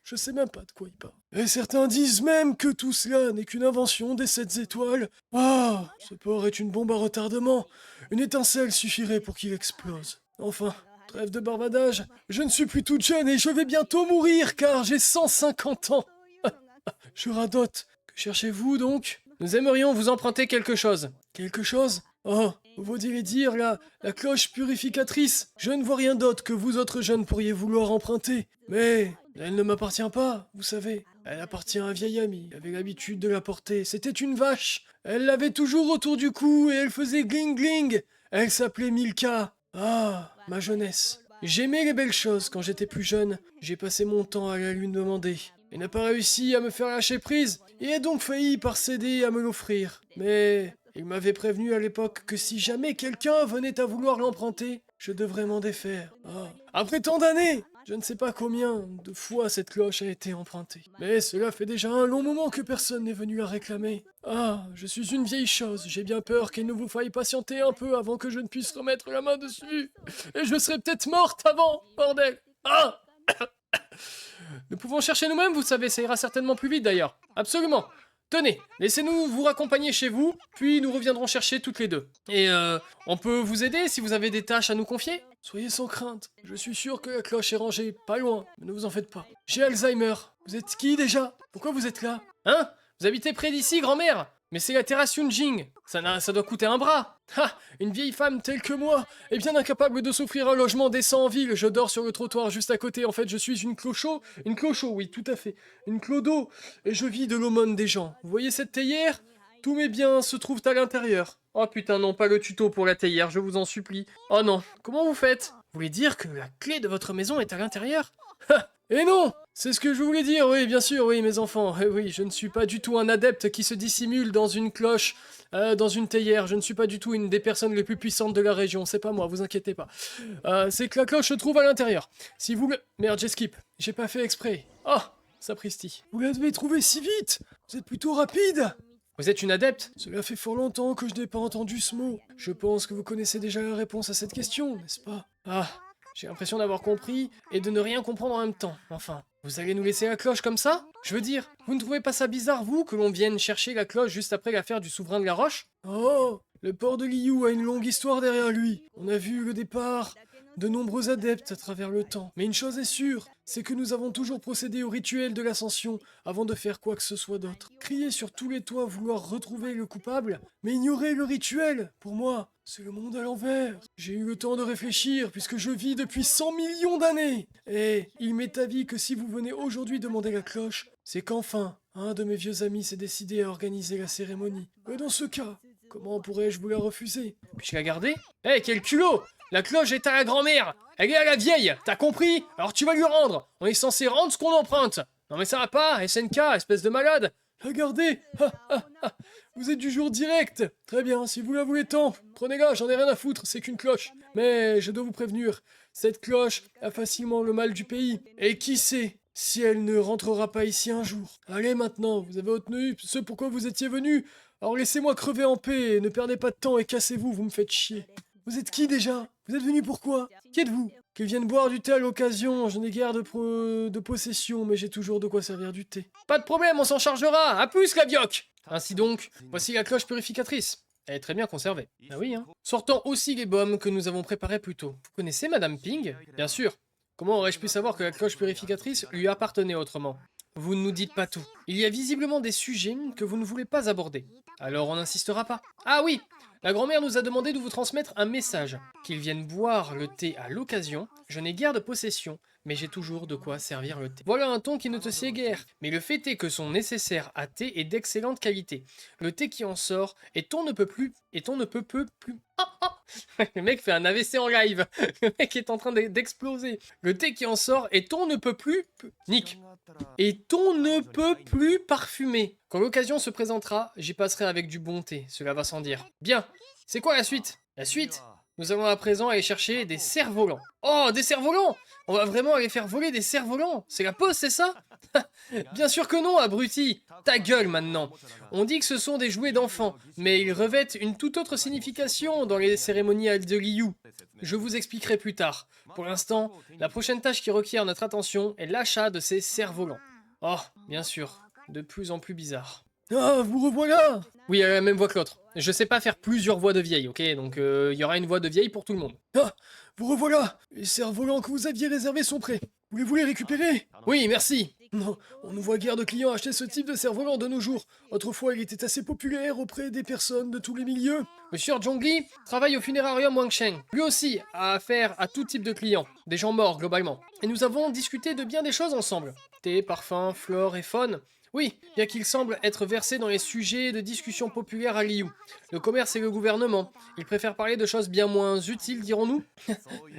Je sais même pas de quoi il parle. Et certains disent même que tout cela n'est qu'une invention des 7 étoiles. Ah, ce port est une bombe à retardement. Une étincelle suffirait pour qu'il explose. Enfin, trêve de bavardage. Je ne suis plus toute jeune et je vais bientôt mourir car j'ai 150 ans. Je radote. Que cherchez-vous donc? Nous aimerions vous emprunter quelque chose. Quelque chose? Oh, vous direz dire la cloche purificatrice. Je ne vois rien d'autre que vous autres jeunes pourriez vouloir emprunter. Mais elle ne m'appartient pas, vous savez. Elle appartient à un vieil ami, il avait l'habitude de la porter. C'était une vache. Elle l'avait toujours autour du cou et elle faisait gling gling. Elle s'appelait Milka. Ah, ma jeunesse. J'aimais les belles choses quand j'étais plus jeune. J'ai passé mon temps à la lui demander. Elle n'a pas réussi à me faire lâcher prise et a donc failli par céder à me l'offrir. Mais il m'avait prévenu à l'époque que si jamais quelqu'un venait à vouloir l'emprunter, je devrais m'en défaire. Ah. Après tant d'années, je ne sais pas combien de fois cette cloche a été empruntée. Mais cela fait déjà un long moment que personne n'est venu la réclamer. Ah, je suis une vieille chose, j'ai bien peur qu'il ne vous faille patienter un peu avant que je ne puisse remettre la main dessus. Et je serais peut-être morte avant, bordel. Ah. Nous pouvons chercher nous-mêmes, vous savez, ça ira certainement plus vite d'ailleurs. Absolument. Tenez, laissez-nous vous raccompagner chez vous, puis nous reviendrons chercher toutes les deux. Et on peut vous aider si vous avez des tâches à nous confier? Soyez sans crainte, je suis sûr que la cloche est rangée pas loin, mais ne vous en faites pas. J'ai Alzheimer. Vous êtes qui déjà? Pourquoi vous êtes là? Hein? Vous habitez près d'ici, grand-mère? Mais c'est la terrasse Yunjing. Ça doit coûter un bras. Ah, une vieille femme telle que moi est bien incapable de s'offrir un logement décent en ville. Je dors sur le trottoir juste à côté. En fait, je suis une clocho. Une clocho, oui, tout à fait. Une clodo. Et je vis de l'aumône des gens. Vous voyez cette théière? Tous mes biens se trouvent à l'intérieur. Oh putain, non, pas le tuto pour la théière, je vous en supplie. Oh non, comment vous faites? Vous voulez dire que la clé de votre maison est à l'intérieur? Et non! C'est ce que je voulais dire, oui, bien sûr, oui, mes enfants. Oui, je ne suis pas du tout un adepte qui se dissimule dans une cloche, dans une théière. Je ne suis pas du tout une des personnes les plus puissantes de la région. C'est pas moi, vous inquiétez pas. C'est que la cloche se trouve à l'intérieur. Si vous... Merde, j'ai skip. J'ai pas fait exprès. Oh, sapristi. Vous l'avez trouvé si vite! Vous êtes plutôt rapide! Vous êtes une adepte? Cela fait fort longtemps que je n'ai pas entendu ce mot. Je pense que vous connaissez déjà la réponse à cette question, n'est-ce pas? Ah, j'ai l'impression d'avoir compris et de ne rien comprendre en même temps. Enfin, vous allez nous laisser la cloche comme ça? Je veux dire, vous ne trouvez pas ça bizarre, vous, que l'on vienne chercher la cloche juste après l'affaire du souverain de la Roche? Oh, le port de Liu a une longue histoire derrière lui. On a vu le départ de nombreux adeptes à travers le temps. Mais une chose est sûre, c'est que nous avons toujours procédé au rituel de l'ascension avant de faire quoi que ce soit d'autre. Crier sur tous les toits vouloir retrouver le coupable, mais ignorer le rituel, pour moi, c'est le monde à l'envers. J'ai eu le temps de réfléchir puisque je vis depuis 100 millions d'années. Et il m'est avis que si vous venez aujourd'hui demander la cloche, c'est qu'enfin, un de mes vieux amis s'est décidé à organiser la cérémonie. Et dans ce cas, comment pourrais-je vous la refuser? Puis-je la garder? Eh, quel culot! La cloche est à la grand-mère! Elle est à la vieille! T'as compris? Alors tu vas lui rendre! On est censé rendre ce qu'on emprunte! Non mais ça va pas, SNK, espèce de malade! Regardez! Vous êtes du jour direct! Très bien, si vous la voulez tant, prenez-la, j'en ai rien à foutre, c'est qu'une cloche. Mais je dois vous prévenir, cette cloche a facilement le mal du pays. Et qui sait si elle ne rentrera pas ici un jour? Allez maintenant, vous avez obtenu ce pourquoi vous étiez venu. Alors laissez-moi crever en paix, ne perdez pas de temps et cassez-vous, vous me faites chier. Vous êtes qui déjà? Vous êtes venu pourquoi? Qui êtes-vous? Qu'ils viennent boire du thé à l'occasion, je n'ai guère de possession, mais j'ai toujours de quoi servir du thé. Pas de problème, on s'en chargera! À plus, la bioc! Ainsi donc, voici la cloche purificatrice. Elle est très bien conservée. Ah oui, hein. Sortons aussi les baumes que nous avons préparés plus tôt. Vous connaissez Madame Ping? Bien sûr. Comment aurais-je pu savoir que la cloche purificatrice lui appartenait autrement? Vous ne nous dites pas tout. Il y a visiblement des sujets que vous ne voulez pas aborder. Alors on n'insistera pas. Ah oui! La grand-mère nous a demandé de vous transmettre un message. Qu'ils viennent boire le thé à l'occasion. Je n'ai guère de possession, mais j'ai toujours de quoi servir le thé. Voilà un ton qui ne te sied guère. Mais le fait est que son nécessaire à thé est d'excellente qualité. Le thé qui en sort, et on ne peut plus... Ah, ah. Le mec fait un AVC en live. Le mec est en train d'exploser. Le thé qui en sort, et on ne peut plus... Nick. Et on ne peut plus parfumer. Quand l'occasion se présentera, j'y passerai avec du bon thé, cela va sans dire. Bien, c'est quoi la suite? La suite? Nous allons à présent aller chercher des cerfs-volants. Oh, des cerfs-volants! On va vraiment aller faire voler des cerfs-volants? C'est la pause, c'est ça? Bien sûr que non, abruti! Ta gueule maintenant! On dit que ce sont des jouets d'enfants, mais ils revêtent une toute autre signification dans les cérémonies de Liu. Je vous expliquerai plus tard. Pour l'instant, la prochaine tâche qui requiert notre attention est l'achat de ces cerfs-volants. Oh, bien sûr, de plus en plus bizarre. Ah, vous revoilà! Oui, elle a la même voix que l'autre. Je sais pas faire plusieurs voix de vieille, ok? Donc il y aura une voix de vieille pour tout le monde. Ah, vous revoilà! Les cerfs-volants que vous aviez réservés sont prêts. Voulez-vous les récupérer? Oui, merci! Non, on ne voit guère de clients acheter ce type de cerf-volant de nos jours. Autrefois, il était assez populaire auprès des personnes de tous les milieux. Monsieur Zhongli travaille au funérarium Wangsheng. Lui aussi a affaire à tout type de clients, des gens morts globalement. Et nous avons discuté de bien des choses ensemble. Thé, parfum, flore et faune. Oui, bien qu'il semble être versé dans les sujets de discussion populaires à Liu. Le commerce et le gouvernement. Il préfère parler de choses bien moins utiles, dirons-nous?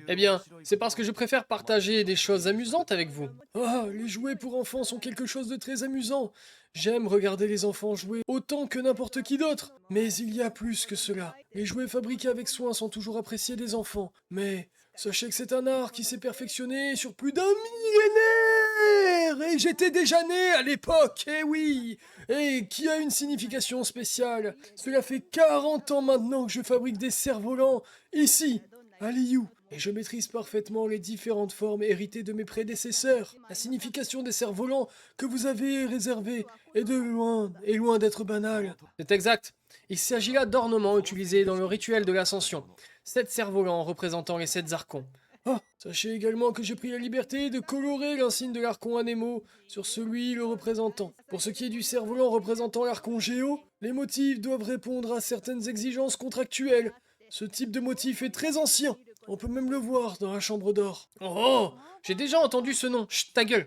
Eh bien, c'est parce que je préfère partager des choses amusantes avec vous. Ah, les jouets pour enfants sont quelque chose de très amusant. J'aime regarder les enfants jouer autant que n'importe qui d'autre. Mais il y a plus que cela. Les jouets fabriqués avec soin sont toujours appréciés des enfants. Mais sachez que c'est un art qui s'est perfectionné sur plus d'un millénaire. Et j'étais déjà né à l'époque, eh oui. Et qui a une signification spéciale. Cela fait 40 ans maintenant que je fabrique des cerfs-volants, ici, à Liu. Et je maîtrise parfaitement les différentes formes héritées de mes prédécesseurs. La signification des cerfs-volants que vous avez réservée est loin d'être banale. C'est exact. Il s'agit là d'ornements utilisés dans le rituel de l'ascension. 7 cerfs-volants représentant les 7 archons. Ah, sachez également que j'ai pris la liberté de colorer l'insigne de l'archon Anemo sur celui le représentant. Pour ce qui est du cerf-volant représentant l'archon Géo, les motifs doivent répondre à certaines exigences contractuelles. Ce type de motif est très ancien. On peut même le voir dans la chambre d'or. Oh, j'ai déjà entendu ce nom. Chut, ta gueule.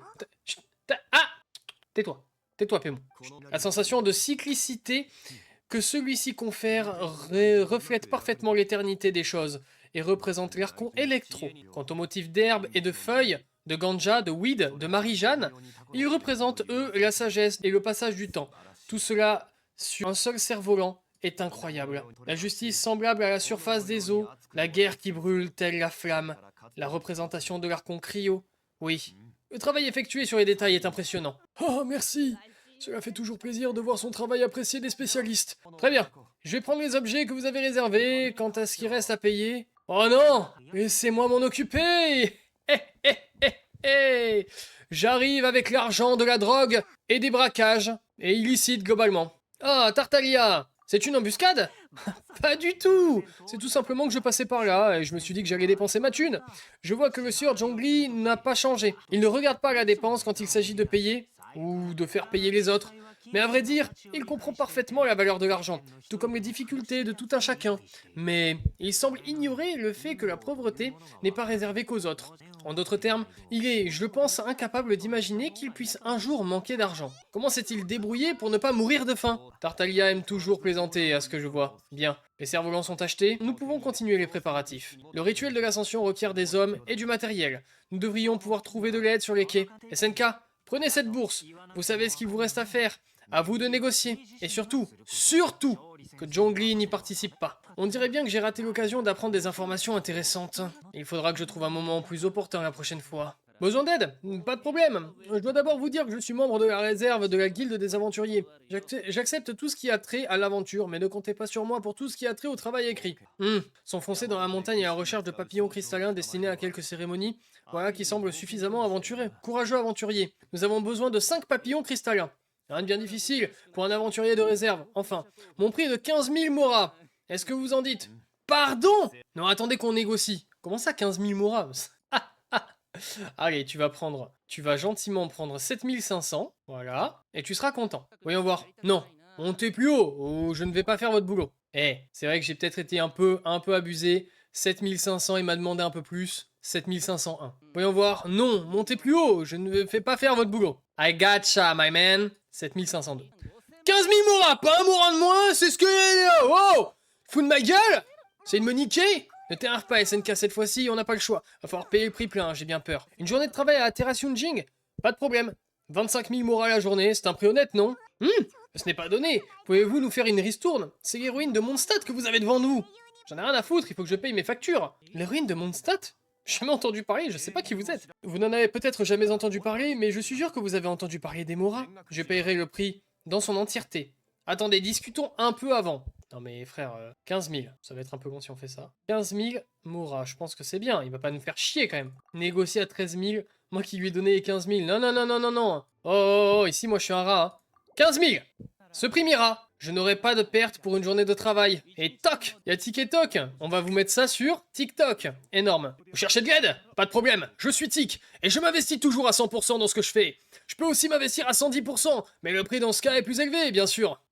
Ah, tais-toi. Tais-toi, Pémon. La sensation de cyclicité que celui-ci confère reflète parfaitement l'éternité des choses et représente l'archon électro. Quant aux motifs d'herbe et de feuilles, de ganja, de weed, de Marie-Jeanne, ils représentent, eux, la sagesse et le passage du temps. Tout cela sur un seul cerf-volant est incroyable. La justice semblable à la surface des eaux, la guerre qui brûle telle la flamme, la représentation de l'archon Cryo. Oui, le travail effectué sur les détails est impressionnant. Ah, merci. Cela fait toujours plaisir de voir son travail apprécié des spécialistes. Très bien, je vais prendre les objets que vous avez réservés, quant à ce qui reste à payer... Oh non, laissez-moi m'en occuper. J'arrive avec l'argent de la drogue et des braquages, et illicites globalement. Ah, Tartaglia, c'est une embuscade? Pas du tout. C'est tout simplement que je passais par là, et je me suis dit que j'allais dépenser ma thune. Je vois que le sieur Zhongli n'a pas changé. Il ne regarde pas la dépense quand il s'agit de payer, ou de faire payer les autres. Mais à vrai dire, il comprend parfaitement la valeur de l'argent, tout comme les difficultés de tout un chacun. Mais il semble ignorer le fait que la pauvreté n'est pas réservée qu'aux autres. En d'autres termes, il est, je pense, incapable d'imaginer qu'il puisse un jour manquer d'argent. Comment s'est-il débrouillé pour ne pas mourir de faim? Tartaglia aime toujours plaisanter, à ce que je vois. Bien, les cerfs-volants sont achetés, nous pouvons continuer les préparatifs. Le rituel de l'ascension requiert des hommes et du matériel. Nous devrions pouvoir trouver de l'aide sur les quais. SNK, prenez cette bourse. Vous savez ce qu'il vous reste à faire. À vous de négocier. Et surtout, que Zhongli n'y participe pas. On dirait bien que j'ai raté l'occasion d'apprendre des informations intéressantes. Il faudra que je trouve un moment plus opportun la prochaine fois. Besoin d'aide? Pas de problème. Je dois d'abord vous dire que je suis membre de la réserve de la guilde des aventuriers. J'accepte tout ce qui a trait à l'aventure, mais ne comptez pas sur moi pour tout ce qui a trait au travail écrit. S'enfoncer dans la montagne à la recherche de papillons cristallins destinés à quelques cérémonies, voilà qui semble suffisamment aventuré. Courageux aventurier. Nous avons besoin de 5 papillons cristallins. Rien de bien difficile pour un aventurier de réserve. Enfin, mon prix est de 15 000 moras. Est-ce que vous en dites? Pardon? Non, attendez qu'on négocie. Comment ça 15 000 moras? Allez, tu vas gentiment prendre 7500, voilà, et tu seras content. Voyons voir. Non, montez plus haut, ou je ne vais pas faire votre boulot. C'est vrai que j'ai peut-être été un peu abusé. 7500, il m'a demandé un peu plus. 7501. Voyons voir. Non, montez plus haut, je ne vais pas faire votre boulot. I gotcha, my man. 7502. 15 000 moras, pas un moras de moins, c'est ce que... Oh! Fous de ma gueule? C'est une me niquer? Ne t'énerve pas, SNK, cette fois-ci, on n'a pas le choix. Va falloir payer le prix plein, j'ai bien peur. Une journée de travail à Terra Yunjing? Pas de problème. 25 000 moras la journée, c'est un prix honnête, non? Ce n'est pas donné. Pouvez-vous nous faire une ristourne? C'est l'héroïne de Mondstadt que vous avez devant nous. J'en ai rien à foutre, il faut que je paye mes factures. L'héroïne de Mondstadt? Jamais entendu parler, je sais pas qui vous êtes. Vous n'en avez peut-être jamais entendu parler, mais je suis sûr que vous avez entendu parler des moras. Je paierai le prix dans son entièreté. Attendez, discutons un peu avant. Non mais frère, 15 000, ça va être un peu long si on fait ça. 15 000 moras, je pense que c'est bien, il va pas nous faire chier quand même. Négocier à 13 000, moi qui lui ai donné les 15 000. Non, non, non, non, non, non. Oh, ici moi je suis un rat. 15 000. Ce prix m'ira. Je n'aurai pas de perte pour une journée de travail. Et toc, il y a TikTok. On va vous mettre ça sur TikTok. Énorme. Vous cherchez de l'aide? Pas de problème. Je suis Tik. Et je m'investis toujours à 100% dans ce que je fais. Je peux aussi m'investir à 110%. Mais le prix dans ce cas est plus élevé, bien sûr.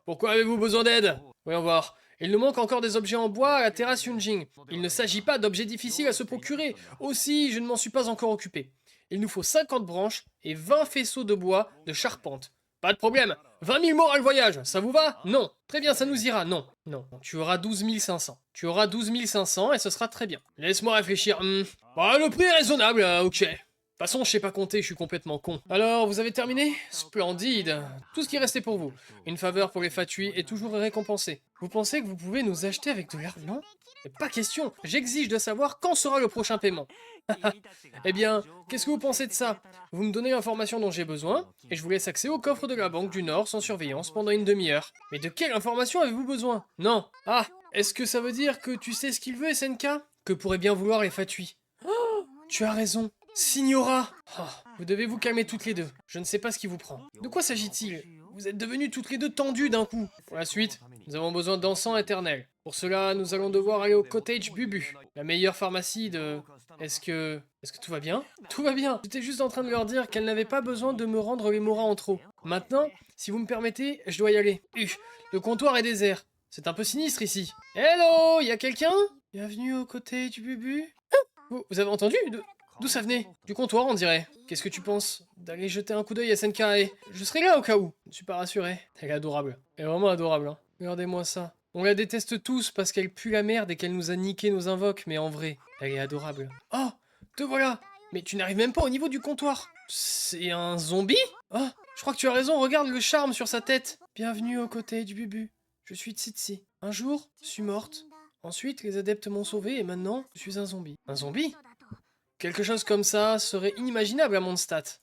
Pourquoi avez-vous besoin d'aide? Voyons voir. Il nous manque encore des objets en bois à la terrasse Yunjing. Il ne s'agit pas d'objets difficiles à se procurer. Aussi, je ne m'en suis pas encore occupé. Il nous faut 50 branches et 20 faisceaux de bois de charpente. Pas de problème. 20 000 morts le voyage, ça vous va? Non. Très bien, ça nous ira. Non. Non. Tu auras 12 500. Tu auras 12 500 et ce sera très bien. Laisse-moi réfléchir. Bah, le prix est raisonnable, ok. De toute façon, je sais pas compter, je suis complètement con. Alors, vous avez terminé? Splendide. Tout ce qui restait pour vous. Une faveur pour les Fatui est toujours récompensée. Vous pensez que vous pouvez nous acheter avec de l'argent? Pas question. J'exige de savoir quand sera le prochain paiement. Eh bien, qu'est-ce que vous pensez de ça? Vous me donnez l'information dont j'ai besoin, et je vous laisse accès au coffre de la Banque du Nord sans surveillance pendant une demi-heure. Mais de quelle information avez-vous besoin? Non. Ah, est-ce que ça veut dire que tu sais ce qu'il veut, SNK? Que pourraient bien vouloir les Fatui? Oh, tu as raison. Signora! Oh, vous devez vous calmer toutes les deux. Je ne sais pas ce qui vous prend. De quoi s'agit-il? Vous êtes devenus toutes les deux tendues d'un coup. Pour la suite, nous avons besoin d'encens éternel. Pour cela, nous allons devoir aller au cottage Bubu, la meilleure pharmacie de... Est-ce que tout va bien? Tout va bien. J'étais juste en train de leur dire qu'elles n'avaient pas besoin de me rendre les moras en trop. Maintenant, si vous me permettez, je dois y aller. Le comptoir est désert. C'est un peu sinistre ici. Hello, y a quelqu'un? Bienvenue au cottage Bubu. Vous avez entendu? D'où ça venait? Du comptoir, on dirait. Qu'est-ce que tu penses? D'aller jeter un coup d'œil à SNK et... Je serai là au cas où. Je suis pas rassuré. Elle est adorable. Elle est vraiment adorable, hein. Regardez-moi ça. On la déteste tous parce qu'elle pue la merde et qu'elle nous a niqué nos invoques, mais en vrai, elle est adorable. Oh, te voilà. Mais tu n'arrives même pas au niveau du comptoir. C'est un zombie? Oh, je crois que tu as raison, regarde le charme sur sa tête. Bienvenue aux côtés du Bubu. Je suis Tsitsi. Un jour, je suis morte. Ensuite, les adeptes m'ont sauvée et maintenant, je suis un zombie. Un zombie? Quelque chose comme ça serait inimaginable à Mondstadt.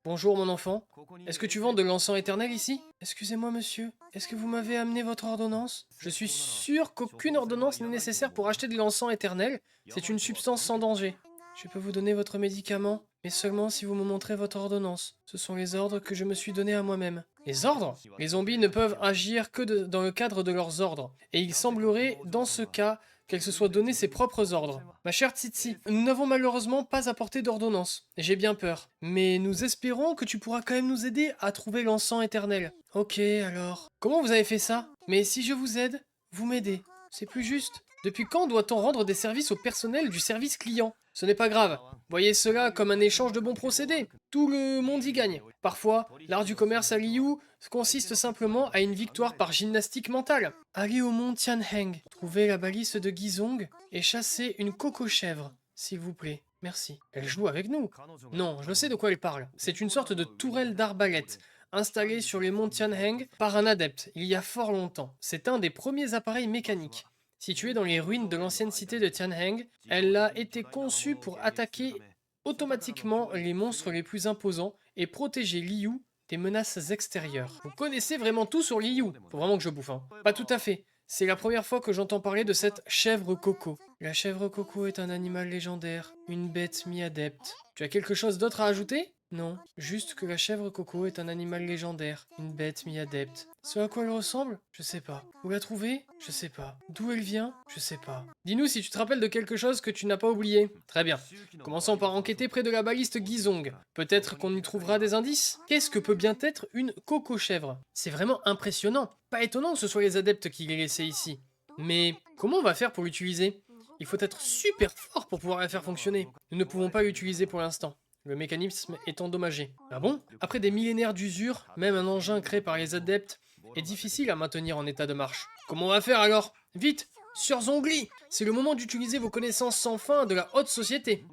Bonjour mon enfant. Est-ce que tu vends de l'encens éternel ici? Excusez-moi monsieur, est-ce que vous m'avez amené votre ordonnance? Je suis sûr qu'aucune ordonnance n'est nécessaire pour acheter de l'encens éternel. C'est une substance sans danger. Je peux vous donner votre médicament, mais seulement si vous me montrez votre ordonnance. Ce sont les ordres que je me suis donnés à moi-même. Les ordres? Les zombies ne peuvent agir que dans le cadre de leurs ordres. Et il semblerait, dans ce cas, qu'elle se soit donné ses propres ordres. Ma chère Tsitsi, nous n'avons malheureusement pas apporté d'ordonnance. J'ai bien peur. Mais nous espérons que tu pourras quand même nous aider à trouver l'encens éternel. Ok, alors. Comment vous avez fait ça? Mais si je vous aide, vous m'aidez. C'est plus juste. Depuis quand doit-on rendre des services au personnel du service client? Ce n'est pas grave. Voyez cela comme un échange de bons procédés. Tout le monde y gagne. Parfois, l'art du commerce à Liu consiste simplement à une victoire par gymnastique mentale. Allez au mont Tianheng, trouvez la balise de Guizhong et chassez une coco-chèvre, s'il vous plaît. Merci. Elle joue avec nous. Non, je sais de quoi elle parle. C'est une sorte de tourelle d'arbalète, installée sur les monts Tianheng par un adepte, il y a fort longtemps. C'est un des premiers appareils mécaniques. Située dans les ruines de l'ancienne cité de Tianheng, elle a été conçue pour attaquer automatiquement les monstres les plus imposants et protéger Liu des menaces extérieures. Vous connaissez vraiment tout sur Liu? Faut vraiment que je bouffe, hein. Pas tout à fait. C'est la première fois que j'entends parler de cette chèvre coco. La chèvre coco est un animal légendaire, une bête mi-adepte. Tu as quelque chose d'autre à ajouter? Non, juste que la chèvre coco est un animal légendaire, une bête mi-adepte. Ce à quoi elle ressemble? Je sais pas. Où la trouver? Je sais pas. D'où elle vient? Je sais pas. Dis-nous si tu te rappelles de quelque chose que tu n'as pas oublié. Très bien. Commençons par enquêter près de la baliste Guizhong. Peut-être qu'on y trouvera des indices? Qu'est-ce que peut bien être une coco-chèvre? C'est vraiment impressionnant. Pas étonnant que ce soit les adeptes qui l'aient laissé ici. Mais comment on va faire pour l'utiliser? Il faut être super fort pour pouvoir la faire fonctionner. Nous ne pouvons pas l'utiliser pour l'instant. Le mécanisme est endommagé. Ah bon? Après des millénaires d'usure, même un engin créé par les adeptes est difficile à maintenir en état de marche. Comment on va faire alors? Vite! Sur Zhongli! C'est le moment d'utiliser vos connaissances sans fin de la haute société.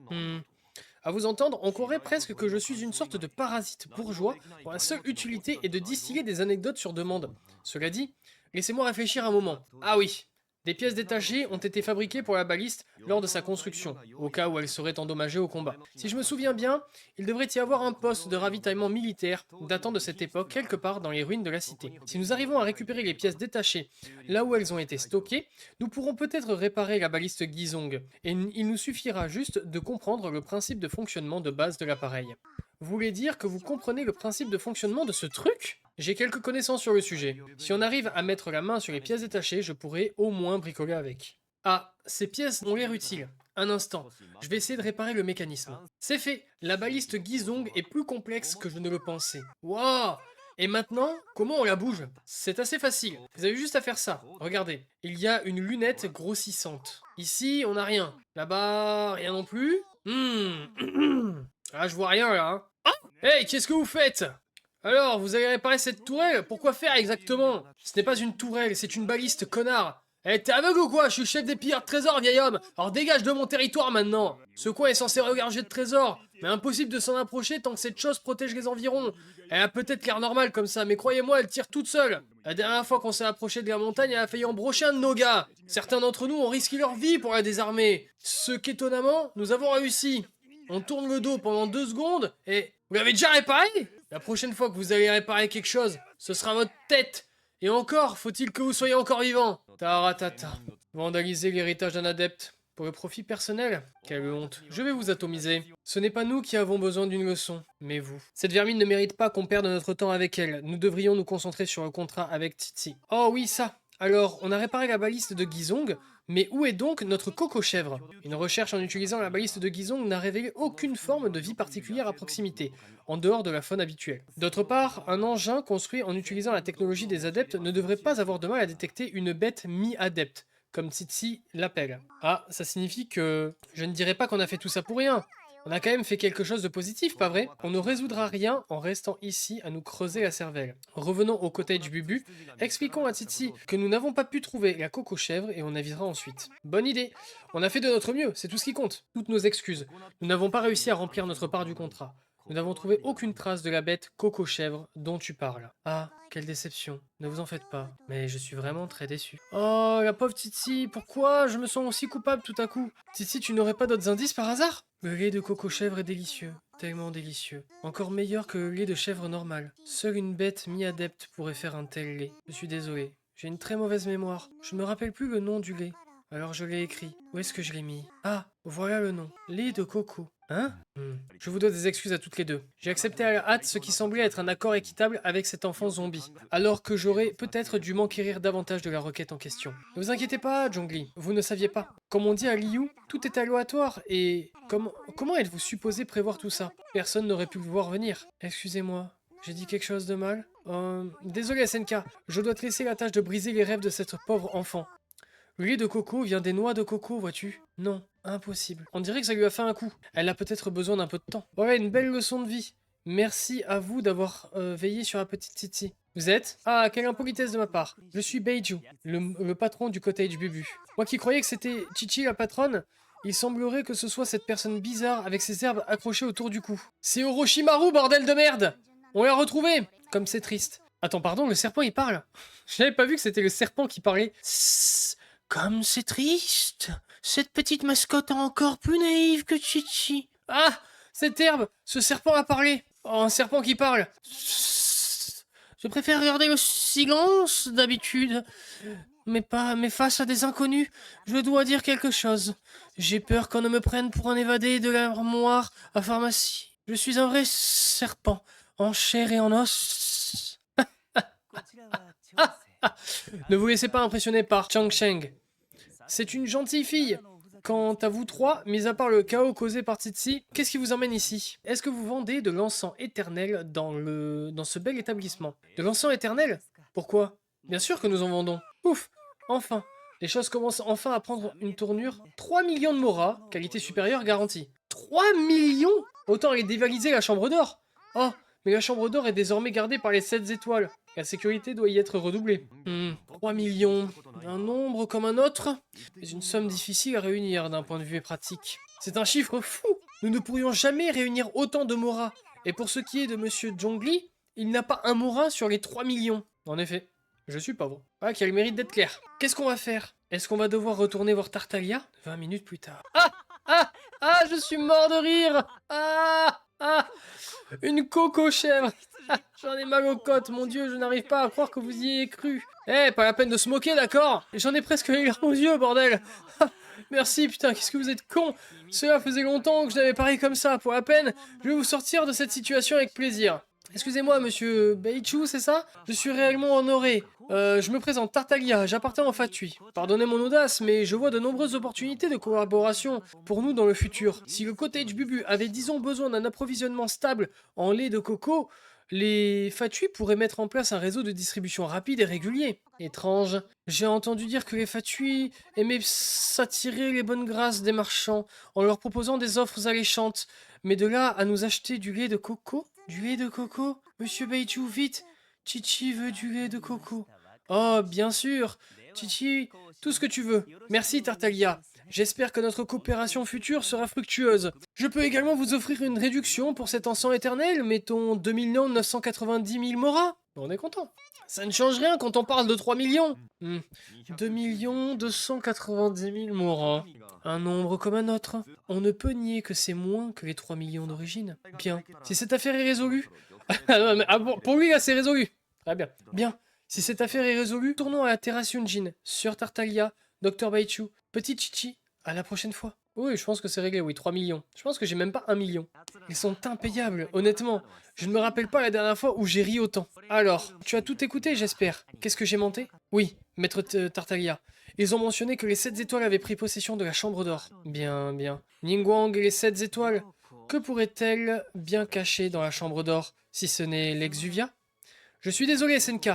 À vous entendre, on croirait presque que je suis une sorte de parasite bourgeois dont la seule utilité est de distiller des anecdotes sur demande. Cela dit, laissez-moi réfléchir un moment. Ah oui! Des pièces détachées ont été fabriquées pour la baliste lors de sa construction, au cas où elle serait endommagée au combat. Si je me souviens bien, il devrait y avoir un poste de ravitaillement militaire datant de cette époque quelque part dans les ruines de la cité. Si nous arrivons à récupérer les pièces détachées là où elles ont été stockées, nous pourrons peut-être réparer la baliste Guizhong, et il nous suffira juste de comprendre le principe de fonctionnement de base de l'appareil. Vous voulez dire que vous comprenez le principe de fonctionnement de ce truc? J'ai quelques connaissances sur le sujet. Si on arrive à mettre la main sur les pièces détachées, je pourrais au moins bricoler avec. Ah, ces pièces ont l'air utiles. Un instant, je vais essayer de réparer le mécanisme. C'est fait, la baliste Guizhong est plus complexe que je ne le pensais. Waouh! Et maintenant, comment on la bouge? C'est assez facile, vous avez juste à faire ça. Regardez, il y a une lunette grossissante. Ici, on n'a rien. Là-bas, rien non plus. Ah, je vois rien là. Hein. Ah! Hey, qu'est-ce que vous faites? Alors, vous allez réparer cette tourelle? Pourquoi faire exactement? Ce n'est pas une tourelle, c'est une baliste, connard! Eh, t'es aveugle ou quoi? Je suis chef des pilleurs de trésors, vieil homme! Alors dégage de mon territoire maintenant! Ce coin est censé regorger de trésors, mais impossible de s'en approcher tant que cette chose protège les environs. Elle a peut-être l'air normale comme ça, mais croyez-moi, elle tire toute seule. La dernière fois qu'on s'est approché de la montagne, elle a failli embrocher un de nos gars. Certains d'entre nous ont risqué leur vie pour la désarmer. Ce qu'étonnamment, nous avons réussi. On tourne le dos pendant 2 secondes, et... Vous l'avez déjà réparé? La prochaine fois que vous allez réparer quelque chose, ce sera votre tête. Et encore, faut-il que vous soyez encore vivant. Taratata. Vandaliser l'héritage d'un adepte. Pour le profit personnel? Quelle honte. Je vais vous atomiser. Ce n'est pas nous qui avons besoin d'une leçon, mais vous. Cette vermine ne mérite pas qu'on perde notre temps avec elle. Nous devrions nous concentrer sur le contrat avec Titi. Oh oui, ça. Alors, on a réparé la baliste de Gizong, mais où est donc notre coco-chèvre? Une recherche en utilisant la baliste de Gizong n'a révélé aucune forme de vie particulière à proximité, en dehors de la faune habituelle. D'autre part, un engin construit en utilisant la technologie des adeptes ne devrait pas avoir de mal à détecter une bête mi-adepte, comme Tsitsi l'appelle. Ah, ça signifie que... Je ne dirais pas qu'on a fait tout ça pour rien. On a quand même fait quelque chose de positif, pas vrai? On ne résoudra rien en restant ici à nous creuser la cervelle. Revenons au cottage Bubu, expliquons à Titi que nous n'avons pas pu trouver la coco-chèvre et on avisera ensuite. Bonne idée. On a fait de notre mieux, c'est tout ce qui compte. Toutes nos excuses. Nous n'avons pas réussi à remplir notre part du contrat. Nous n'avons trouvé aucune trace de la bête coco-chèvre dont tu parles. Ah, quelle déception. Ne vous en faites pas, mais je suis vraiment très déçu. Oh, la pauvre Titi, pourquoi je me sens aussi coupable tout à coup? Titi, tu n'aurais pas d'autres indices par hasard? Le lait de coco-chèvre est délicieux, tellement délicieux. Encore meilleur que le lait de chèvre normal. Seule une bête mi-adepte pourrait faire un tel lait. Je suis désolé, j'ai une très mauvaise mémoire. Je me rappelle plus le nom du lait. Alors je l'ai écrit. Où est-ce que je l'ai mis? Ah, voilà le nom. Lait de coco. Hein? Je vous dois des excuses à toutes les deux. J'ai accepté à la hâte ce qui semblait être un accord équitable avec cet enfant zombie, alors que j'aurais peut-être dû m'enquérir davantage de la requête en question. Ne vous inquiétez pas, Zhongli, vous ne saviez pas. Comme on dit à Liu, tout est aléatoire et... Comment êtes-vous supposé prévoir tout ça? Personne n'aurait pu le voir venir. Excusez-moi, j'ai dit quelque chose de mal? Désolé SNK, je dois te laisser la tâche de briser les rêves de cette pauvre enfant. Le lait de coco vient des noix de coco, vois-tu? Non, impossible. On dirait que ça lui a fait un coup. Elle a peut-être besoin d'un peu de temps. Voilà une belle leçon de vie. Merci à vous d'avoir veillé sur la petite Titi. Vous êtes? Ah, quelle impolitesse de ma part. Je suis Beiju, le patron du cottage Bubu. Moi qui croyais que c'était Chichi la patronne, il semblerait que ce soit cette personne bizarre avec ses herbes accrochées autour du cou. C'est Orochimaru, bordel de merde! On l'a retrouvé! Comme c'est triste. Attends, pardon, le serpent il parle. Je n'avais pas vu que c'était le serpent qui parlait. Comme c'est triste. Cette petite mascotte est encore plus naïve que Chichi. Ah, cette herbe, ce serpent a parlé. Oh, un serpent qui parle. Je préfère garder le silence d'habitude. Mais face à des inconnus, je dois dire quelque chose. J'ai peur qu'on ne me prenne pour un évadé de l'armoire à pharmacie. Je suis un vrai serpent, en chair et en os. Ne vous laissez pas impressionner par Chang Sheng. C'est une gentille fille. Quant à vous trois, mis à part le chaos causé par Titsi, qu'est-ce qui vous emmène ici? Est-ce que vous vendez de l'encens éternel dans ce bel établissement? De l'encens éternel? Pourquoi? Bien sûr que nous en vendons. Ouf, enfin. Les choses commencent enfin à prendre une tournure. 3 millions de moras, qualité supérieure garantie. 3 millions? Autant aller dévaliser la chambre d'or. Oh, mais la chambre d'or est désormais gardée par les 7 étoiles. La sécurité doit y être redoublée. 3 millions. Un nombre comme un autre, mais une somme difficile à réunir d'un point de vue pratique. C'est un chiffre fou. Nous ne pourrions jamais réunir autant de moras. Et pour ce qui est de Monsieur Zhongli, il n'a pas un mora sur les 3 millions. En effet, je suis pauvre. Ah, qui a le mérite d'être clair. Qu'est-ce qu'on va faire? Est-ce qu'on va devoir retourner voir Tartaglia 20 minutes plus tard. Ah, je suis mort de rire. Une coco-chèvre. J'en ai mal aux côtes, mon dieu, je n'arrive pas à croire que vous y ayez cru. Pas la peine de se moquer, d'accord? J'en ai presque les larmes aux yeux, bordel. Merci, putain, qu'est-ce que vous êtes con. Cela faisait longtemps que je n'avais pas ri comme ça. Pour la peine, je vais vous sortir de cette situation avec plaisir. Excusez-moi, monsieur Beichu, c'est ça? Je suis réellement honoré. Je me présente Tartaglia, j'appartiens au Fatui. Pardonnez mon audace, mais je vois de nombreuses opportunités de collaboration pour nous dans le futur. Si le cottage Bubu avait, disons, besoin d'un approvisionnement stable en lait de coco, les Fatui pourraient mettre en place un réseau de distribution rapide et régulier. Étrange. J'ai entendu dire que les Fatui aimaient s'attirer les bonnes grâces des marchands en leur proposant des offres alléchantes. Mais de là à nous acheter du lait de coco? Du lait de coco? Monsieur Beichu, vite! Chichi veut du lait de coco. Oh, bien sûr! Chichi, tout ce que tu veux. Merci, Tartaglia. J'espère que notre coopération future sera fructueuse. Je peux également vous offrir une réduction pour cet encens éternel, mettons 2 990 000 moras. On est content. Ça ne change rien quand on parle de 3 millions. 2 290 000 moras. Un nombre comme un autre. On ne peut nier que c'est moins que les 3 millions d'origine. Bien. Si cette affaire est résolue... pour lui, là, c'est résolu. Très bien. Bien. Si cette affaire est résolue, tournons à la terrasse Yunjin. Sœur Tartaglia, Dr Baichu, Petit Chichi, À la prochaine fois. Oui, je pense que c'est réglé, oui, 3 millions. Je pense que j'ai même pas 1 million. Ils sont impayables, honnêtement. Je ne me rappelle pas la dernière fois où j'ai ri autant. Alors, tu as tout écouté, j'espère. Qu'est-ce que j'ai monté? Oui, maître Tartaglia. Ils ont mentionné que les 7 étoiles avaient pris possession de la chambre d'or. Bien, bien. Ningguang et les 7 étoiles. Que pourrait-elle bien cacher dans la chambre d'or, si ce n'est l'exuvia? Je suis désolé, SNK.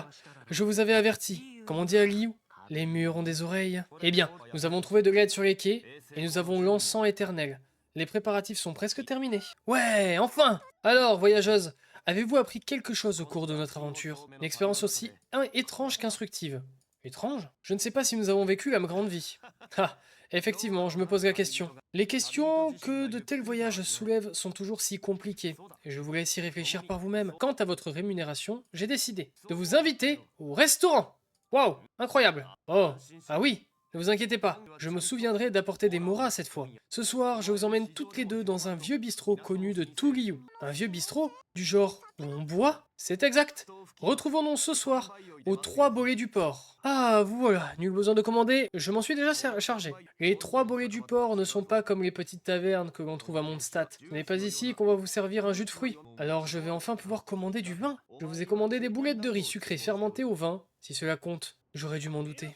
Je vous avais averti. Comme on dit à Liu, les murs ont des oreilles. Eh bien, nous avons trouvé de l'aide sur les quais, et nous avons l'encens éternel. Les préparatifs sont presque terminés. Ouais, enfin! Alors, voyageuse, avez-vous appris quelque chose au cours de notre aventure? Une expérience aussi étrange qu'instructive. Étrange? Je ne sais pas si nous avons vécu la grande vie. Ah, effectivement, je me pose la question. Les questions que de tels voyages soulèvent sont toujours si compliquées, et je vous laisse y réfléchir par vous-même. Quant à votre rémunération, j'ai décidé de vous inviter au restaurant. Waouh, incroyable. Oh, ah oui, ne vous inquiétez pas, je me souviendrai d'apporter des moras cette fois. Ce soir, je vous emmène toutes les deux dans un vieux bistrot connu de tout Liu. Un vieux bistrot du genre où on boit? C'est exact. Retrouvons-nous ce soir aux 3 bolets du port. Ah, vous voilà, nul besoin de commander, je m'en suis déjà chargé. Les 3 bolets du port ne sont pas comme les petites tavernes que l'on trouve à Mondstadt. Ce n'est pas ici qu'on va vous servir un jus de fruits. Alors je vais enfin pouvoir commander du vin. Je vous ai commandé des boulettes de riz sucrées fermentées au vin, si cela compte. J'aurais dû m'en douter.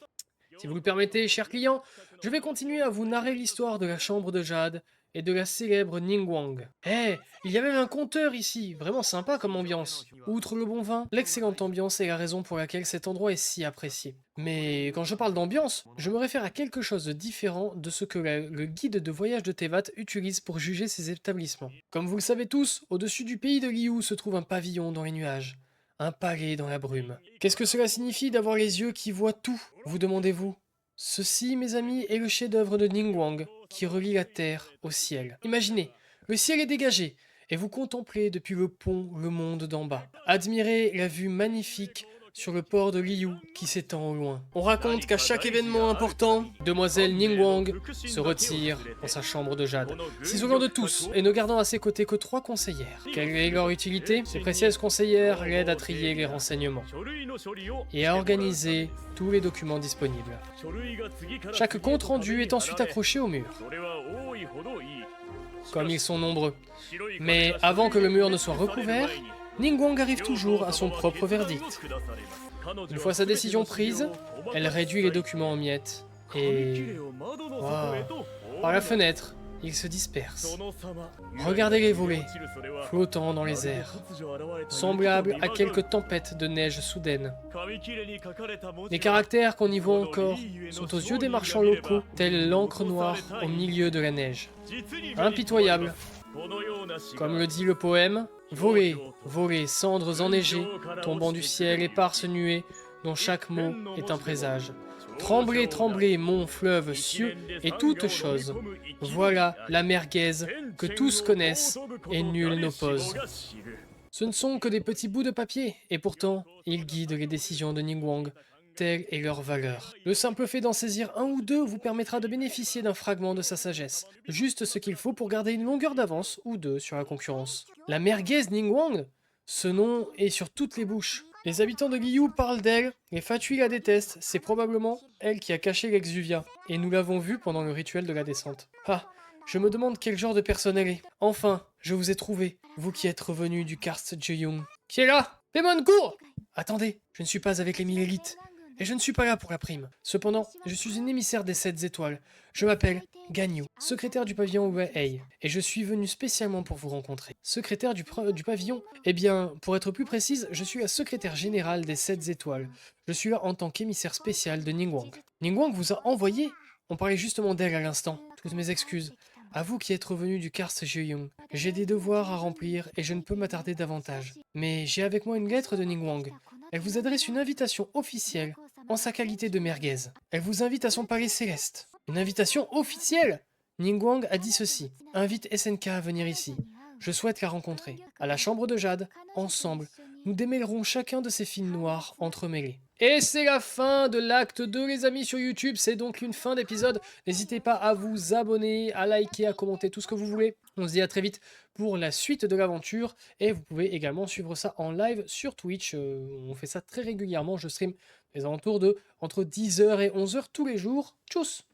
Si vous le permettez, cher client, je vais continuer à vous narrer l'histoire de la chambre de Jade et de la célèbre Ningguang. Eh, il y a même un conteur ici, vraiment sympa comme ambiance. Outre le bon vin, l'excellente ambiance est la raison pour laquelle cet endroit est si apprécié. Mais quand je parle d'ambiance, je me réfère à quelque chose de différent de ce que le guide de voyage de Tevat utilise pour juger ces établissements. Comme vous le savez tous, au-dessus du pays de Liu se trouve un pavillon dans les nuages. Un palais dans la brume. Qu'est-ce que cela signifie d'avoir les yeux qui voient tout, vous demandez-vous? Ceci, mes amis, est le chef-d'œuvre de Ningguang, qui relie la terre au ciel. Imaginez, le ciel est dégagé, et vous contemplez depuis le pont le monde d'en bas. Admirez la vue magnifique sur le port de Liu qui s'étend au loin. On raconte qu'à chaque événement important, demoiselle Ningguang se retire dans sa chambre de jade, s'isolant de tous et ne gardant à ses côtés que 3 conseillères. Quelle est leur utilité? Ces précieuses conseillères l'aident à trier les renseignements et à organiser tous les documents disponibles. Chaque compte-rendu est ensuite accroché au mur, comme ils sont nombreux. Mais avant que le mur ne soit recouvert, Ningguang arrive toujours à son propre verdict. Une fois sa décision prise, elle réduit les documents en miettes et... Wow. Par la fenêtre, ils se dispersent. Regardez les volets, flottant dans les airs, semblables à quelques tempêtes de neige soudaines. Les caractères qu'on y voit encore sont aux yeux des marchands locaux, telle l'encre noire au milieu de la neige. Impitoyable. Comme le dit le poème, volez, volez, cendres enneigées, tombant du ciel éparses nuées, dont chaque mot est un présage. Tremblez, tremblez, monts, fleuves, cieux et toutes choses. Voilà la merguez que tous connaissent et nul n'oppose. Ce ne sont que des petits bouts de papier, et pourtant, ils guident les décisions de Ningguang. Telle est leur valeur. Le simple fait d'en saisir un ou deux vous permettra de bénéficier d'un fragment de sa sagesse. Juste ce qu'il faut pour garder une longueur d'avance ou deux sur la concurrence. La merguez Ningguang? Ce nom est sur toutes les bouches. Les habitants de Liu parlent d'elle, les Fatui la détestent, c'est probablement elle qui a caché l'exuvia. Et nous l'avons vu pendant le rituel de la descente. Ah, je me demande quel genre de personne elle est. Enfin, je vous ai trouvé, vous qui êtes revenu du Karst Jeyung. Qui est là? Demon, cours! Attendez, je ne suis pas avec les 1000 élites. Et je ne suis pas là pour la prime. Cependant, je suis une émissaire des 7 étoiles. Je m'appelle Ganyu, secrétaire du pavillon Wei, et je suis venu spécialement pour vous rencontrer. Secrétaire du pavillon? Eh bien, pour être plus précise, je suis la secrétaire générale des 7 étoiles. Je suis là en tant qu'émissaire spécial de Ningguang. Ningguang vous a envoyé? On parlait justement d'elle à l'instant. Toutes mes excuses. À vous qui êtes revenu du Karst Jeyung, j'ai des devoirs à remplir et je ne peux m'attarder davantage. Mais j'ai avec moi une lettre de Ningguang. Elle vous adresse une invitation officielle en sa qualité de merguez. Elle vous invite à son palais céleste. Une invitation officielle? Ningguang a dit ceci. Invite SNK à venir ici. Je souhaite la rencontrer. À la chambre de Jade, ensemble, nous démêlerons chacun de ces fils noirs entremêlés. Et c'est la fin de l'acte 2 les amis sur YouTube, c'est donc une fin d'épisode. N'hésitez pas à vous abonner, à liker, à commenter tout ce que vous voulez. On se dit à très vite pour la suite de l'aventure. Et vous pouvez également suivre ça en live sur Twitch. On fait ça très régulièrement, je stream les alentours de entre 10h et 11h tous les jours. Tchuss!